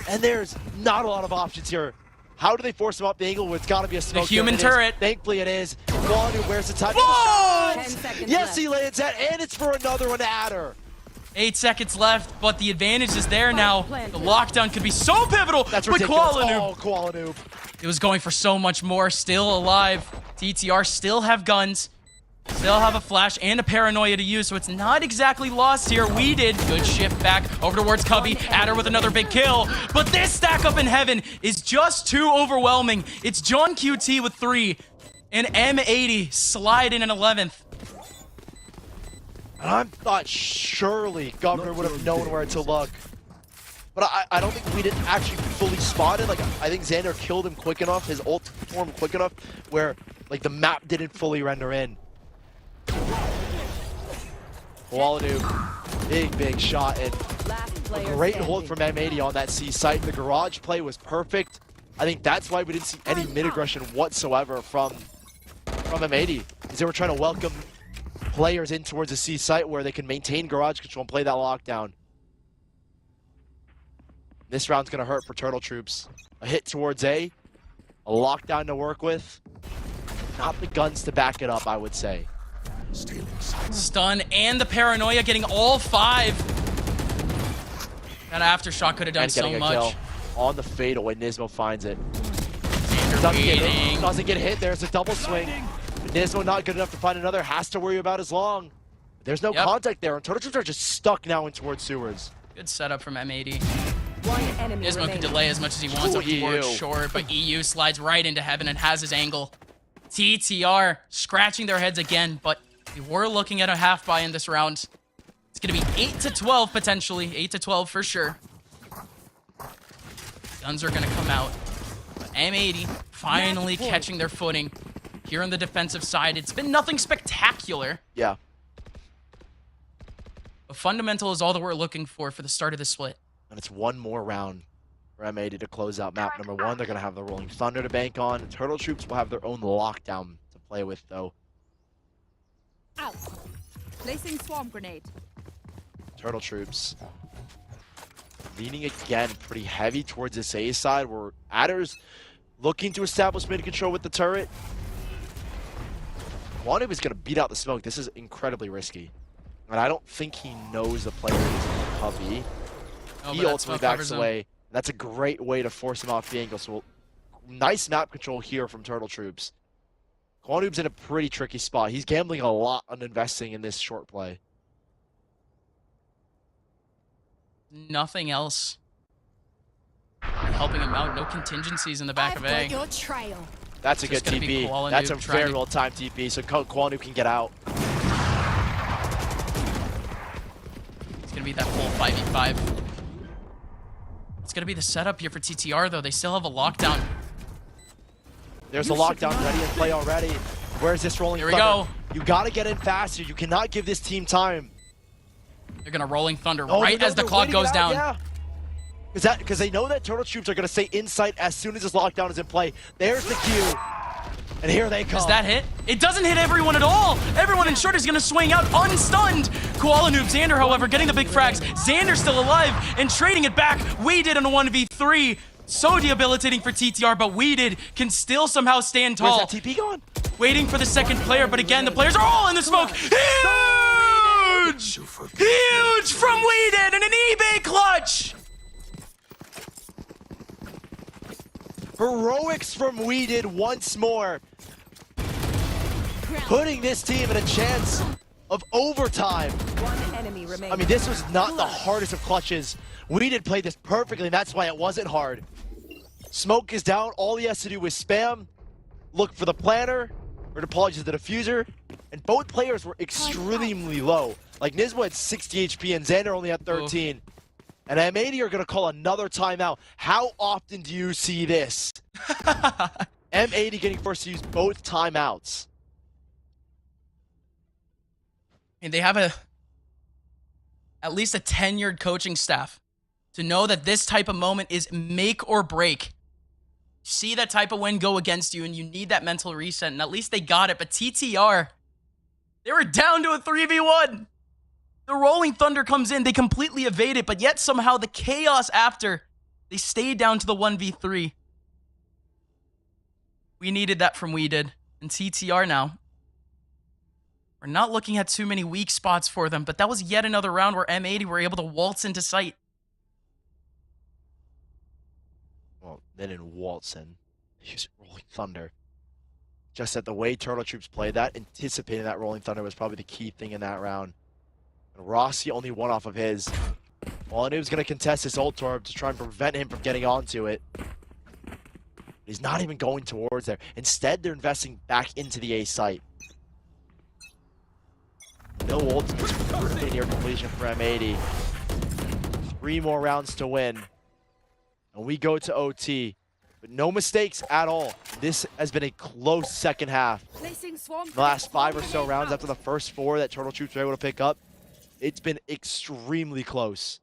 And there's not a lot of options here. How do they force him up the angle? It's got to be a smoke. The human turret. Thankfully it is. Quality, where's the time? Whoa! 10 seconds Yes, left. he lands that, and it's for another one adder. 8 seconds left, but the advantage is there now. The lockdown could be so pivotal. That's but ridiculous. Qualinoob, Oh, Qualinoob. it was going for so much more. Still alive. TTR still have guns. Still have a flash and a paranoia to use, so it's not exactly lost here. We did. Good shift back over towards Cubby. Adder with another big kill. But this stack up in heaven is just too overwhelming. It's John QT with 3 and M80 slide in an 11th. And I thought surely Governor would have known where to look. But I don't think we didn't actually fully spot it. Like, I think Xander killed him quick enough, his ult formed quick enough, where like the map didn't fully render in. Qualinoob, big shot, and Last a player great standing. hold from M80 on that C site. The garage play was perfect. I think that's why we didn't see any mid aggression whatsoever from M80, is they were trying to welcome players in towards the C site where they can maintain garage control and play that lockdown. This round's gonna hurt for Turtle Troops. A hit towards A lockdown to work with. Not the guns to back it up, I would say. Stun and the paranoia getting all 5. That aftershock could have done And so getting a much. kill on the fadeaway. Nismo finds it. Xander Doesn't get waiting. hit. Doesn't get hit. There's a double swing. Nismo not good enough to find another. Has to worry about his long. There's no Yep. contact there, and Turtle Troops are just stuck now in towards sewers. Good setup from M80. One enemy Nismo can remaining. delay as much as he wants Ooh, up towards EU. short, but EU slides right into heaven and has his angle. TTR scratching their heads again, but we were looking at a half buy in this round. It's going to be 8 to 12 potentially. 8 to 12 for sure. Guns are going to come out. But M80 finally catching their footing here on the defensive side. It's been nothing spectacular, Yeah. but fundamental is all that we're looking for the start of the split. And it's one more round for M80 to close out map number 1. They're going to have the Rolling Thunder to bank on. Turtle Troops will have their own lockdown to play with, though. Out. Placing swarm grenade. Turtle Troops leaning again pretty heavy towards this A side, where Adder's looking to establish mid control with the turret. Quantum is going to beat out the smoke. This is incredibly risky. And I don't think he knows the player is Cubby. Oh, He but that ultimately smoke backs covers him. away. That's a great way to force him off the angle. So nice map control here from Turtle Troops. Quanoob's in a pretty tricky spot. He's gambling a lot on investing in this short play. Nothing else helping him out. No contingencies in the back of A. your trail. That's a Just good gonna be TP. Qualinoob That's a trying very to- well-timed TP, so Quanoob can get out. It's going to be that full 5v5. It's going to be the setup here for TTR, though. They still have a lockdown. There's a lockdown ready in play already. Where's this rolling Here we thunder? go. You got to get in faster. You cannot give this team time. They're going to Rolling Thunder Oh, right no, as the they're clock waiting goes it down. out, yeah. Because they know that Turtle Troops are going to stay inside as soon as this lockdown is in play. There's the cue. And here they come. Does that hit? It doesn't hit everyone at all. Everyone in short is going to swing out unstunned. Qualinoob, Xander, however, getting the big frags. Xander still alive and trading it back. We did on a 1v3. So debilitating for TTR, but We did can still somehow stand tall. Where's that TP going? Waiting for the second player, but again, the players are all in the smoke. Huge! Huge from Weeded and an eBay clutch! Heroics from We Did once more. Putting this team in a chance of overtime. One enemy remaining. I mean, this was not the hardest of clutches. We did play this perfectly, and that's why it wasn't hard. Smoke is down. All he has to do is spam, look for the planter, or apologies, the diffuser, and both players were extremely low. Like, Nismo had 60 HP, and Xander only had 13. And M80 are going to call another timeout. How often do you see this? M80 getting forced to use both timeouts. And they have at least a tenured coaching staff to know that this type of moment is make or break see that type of win go against you and you need that mental reset, and at least they got it. But TTR, they were down to a 3v1. The Rolling Thunder comes in, they completely evade it, but yet somehow the chaos after, they stayed down to the 1v3. We needed that from We Did. And TTR now, we're not looking at too many weak spots for them, but that was yet another round where M80 were able to waltz into sight. Well, they didn't waltz in. Use Rolling Thunder. Just that the way Turtle Troops played that, anticipating that Rolling Thunder was probably the key thing in that round. And Rossi only one off of his. Well, I knew he was going to contest his ult torp to try and prevent him from getting onto it. He's not even going towards there. Instead, they're investing back into the A site. No ultimates in near completion for M80. 3 more rounds to win. And we go to OT. But no mistakes at all. This has been a close second half. The last 5 or so rounds after the first 4 that Turtle Troops were able to pick up, it's been extremely close.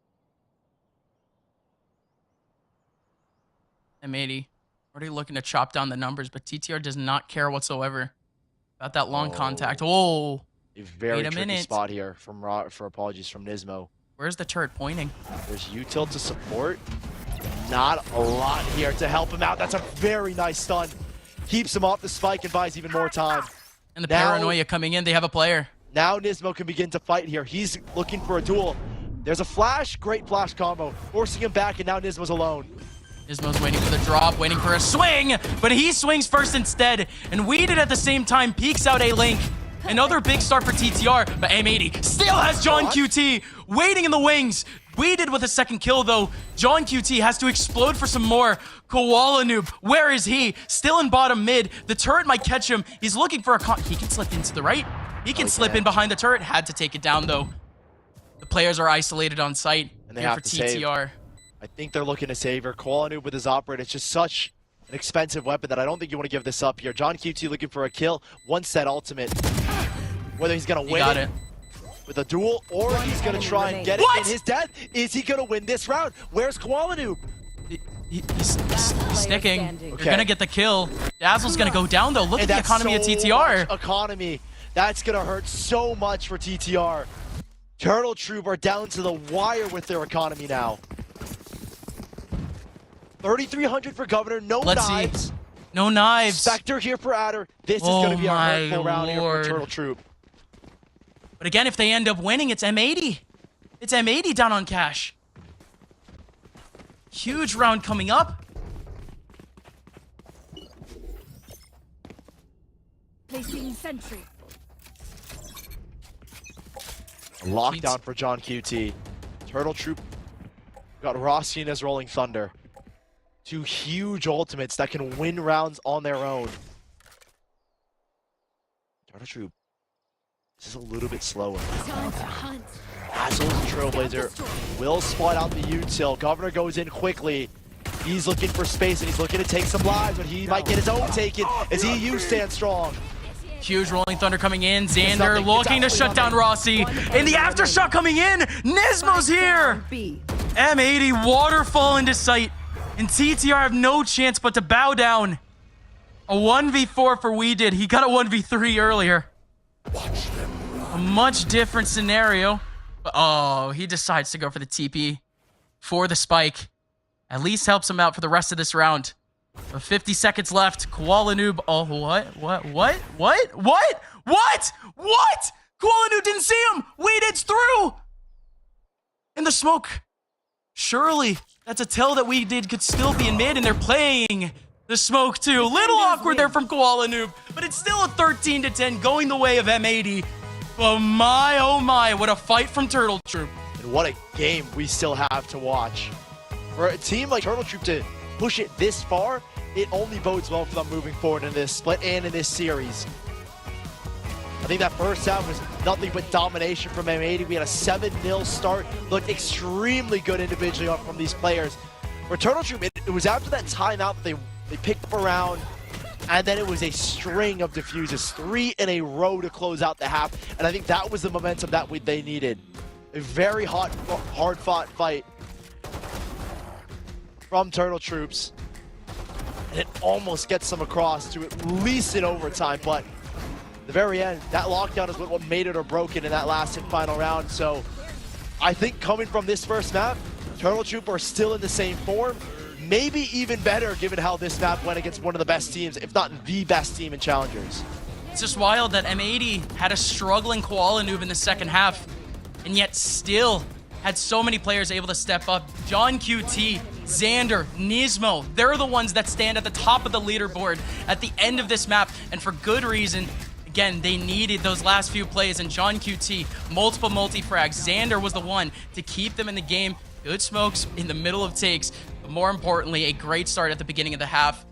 M80 already looking to chop down the numbers, but TTR does not care whatsoever about that long contact. Oh, a very tricky spot here for apologies from Nismo. Where's the turret pointing? There's util to support. Not a lot here to help him out. That's a very nice stun. Keeps him off the spike and buys even more time. And the paranoia coming in, they have a player. Now Nismo can begin to fight here. He's looking for a duel. There's a flash, great flash combo, forcing him back, and now Nismo's alone. Nismo's waiting for the drop, waiting for a swing, but he swings first instead, and We Did at the same time peeks out a link. Another big start for TTR, but M80 still has John QT waiting in the wings. We Did with a second kill though. John QT has to explode for some more. Koala Noob, where is he? Still in bottom mid. The turret might catch him. He's looking for a he can slip into the right. He can slip in behind the turret. Had to take it down though. The players are isolated on site. And they have to TTR. Save. I think they're looking to save her. Koala Noob with his operator. It's just such an expensive weapon that I don't think you want to give this up here. John QT looking for a kill. One set ultimate. Whether he's going to win it with a duel or he's going to try and get it in his death. Is he going to win this round? Where's Koala Noob? He's sticking. They're going to get the kill. Dazzle's going to go down though. Look at the economy of TTR. Economy. That's going to hurt so much for TTR. Turtle Troop are down to the wire with their economy now. 3,300 for Governor, no knives. No knives. Spectre here for Adder. This is going to be a hurtful round here for Turtle Troop. But again, if they end up winning, it's M80. It's M80 down on cash. Huge round coming up. Placing sentry. Lockdown for John QT. Turtle Troop got Rossi and his Rolling Thunder. 2 huge ultimates that can win rounds on their own. Turtle Troop, this is a little bit slower. Dazzle's the Trailblazer. Will spot out the util. Governor goes in quickly. He's looking for space and he's looking to take some lives, but he might get his own taken as EU stands strong. Huge Rolling Thunder coming in. Xander looking to shut down Rossi. And the aftershock coming in. Nismo's here. M80 waterfall into sight. And TTR have no chance but to bow down. A 1v4 for We Did. He got a 1v3 earlier. A much different scenario. But, oh, he decides to go for the TP for the spike. At least helps him out for the rest of this round. 50 seconds left. Koala Noob. Oh, what? Koala Noob didn't see him. We Did's through. In the smoke. Surely that's a tell that We Did could still be in mid, and they're playing the smoke too. A little awkward there from Koala Noob, but it's still a 13-10 going the way of M80. Oh my, what a fight from Turtle Troop. And what a game we still have to watch. For a team like Turtle Troop to push it this far, it only bodes well for them moving forward in this split and in this series. I think that first half was nothing but domination from M80. We had a 7-0 start. Looked extremely good individually from these players. For Turtle Troop, it was after that timeout that they picked up a round, and then it was a string of defuses, 3 in a row to close out the half. And I think that was the momentum that they needed. A very hard-fought fight from Turtle Troops. and it almost gets them across to at least in overtime, but the very end, that lockdown is what made it or broke it in that last and final round. So I think coming from this first map, Turtle Troop are still in the same form, maybe even better given how this map went against one of the best teams, if not the best team in Challengers. It's just wild that M80 had a struggling koala noob in the second half, and yet still had so many players able to step up. John QT, Xander, Nismo, they're the ones that stand at the top of the leaderboard at the end of this map, and for good reason. Again, they needed those last few plays, and John QT, multiple multi-frags. Xander was the one to keep them in the game. Good smokes in the middle of takes, but more importantly, a great start at the beginning of the half.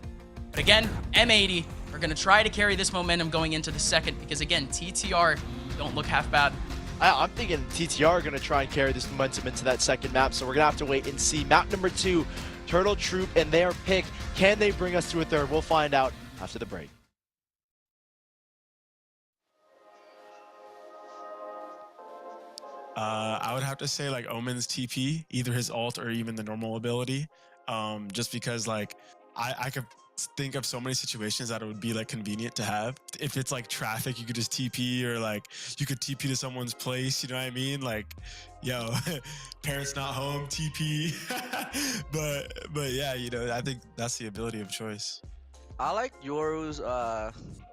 But again, M80 are going to try to carry this momentum going into the second, because again, TTR don't look half bad. I'm thinking TTR are going to try and carry this momentum into that second map, so we're going to have to wait and see. Map number 2, Turtle Troop and their pick. Can they bring us to a third? We'll find out after the break. I would have to say like Omen's TP, either his ult or even the normal ability. Just because like I could think of so many situations that it would be like convenient to have. If it's like traffic, you could just TP, or like you could TP to someone's place, you know what I mean? Like, yo, parents not home, TP. but yeah, you know, I think that's the ability of choice. I like Yoru's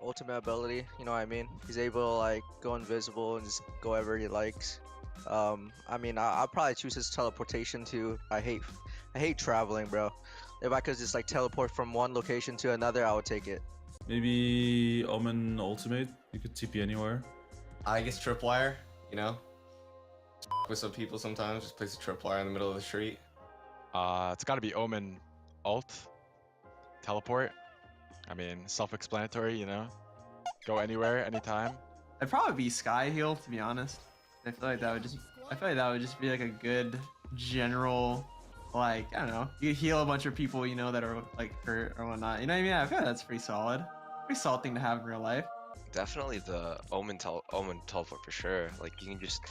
ultimate ability, you know what I mean? He's able to like go invisible and just go wherever he likes. I mean, I'll probably choose his teleportation too. I hate traveling, bro. If I could just like teleport from one location to another, I would take it. Maybe Omen Ultimate. You could TP anywhere. I guess tripwire, you know? With some people sometimes, just place a tripwire in the middle of the street. It's gotta be Omen ult. Teleport. I mean, self-explanatory, you know? Go anywhere, anytime. It'd probably be Sky Heal, to be honest. I feel like that would just be like a good general, like, I don't know, you heal a bunch of people, you know, that are like hurt or whatnot, you know what I mean? I feel like that's pretty solid thing to have in real life. Definitely the Omen teleport for sure. Like you can just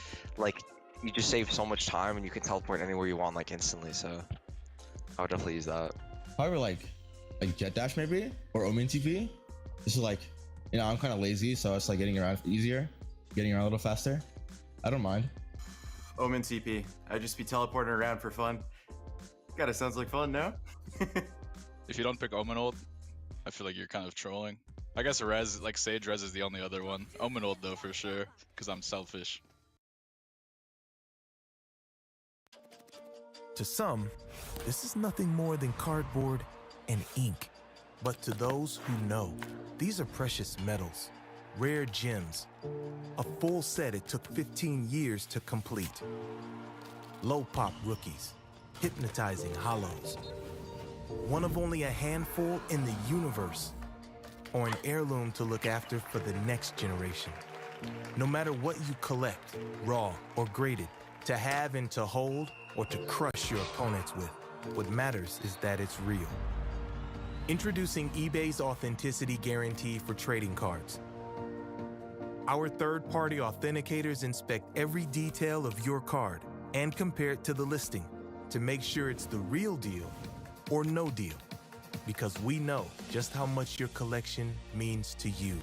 you just save so much time and you can teleport anywhere you want like instantly, so I would definitely use that. Probably like Jet Dash maybe, or Omen TP. This is like, you know, I'm kind of lazy, so it's like getting around easier, getting around a little faster. I don't mind. Omen TP. I'd just be teleporting around for fun. Kinda sounds like fun, no? If you don't pick Omen ult, I feel like you're kind of trolling. I guess Rez, like Sage Rez is the only other one. Omen ult though for sure, because I'm selfish. To some, this is nothing more than cardboard and ink. But to those who know, these are precious metals, rare gems, a full set it took 15 years to complete. Low pop rookies, hypnotizing hollows, one of only a handful in the universe, or an heirloom to look after for the next generation. No matter what you collect, raw or graded, to have and to hold, or to crush your opponents with, what matters is that it's real. Introducing eBay's Authenticity Guarantee for trading cards. Our third-party authenticators inspect every detail of your card and compare it to the listing to make sure it's the real deal or no deal, because we know just how much your collection means to you.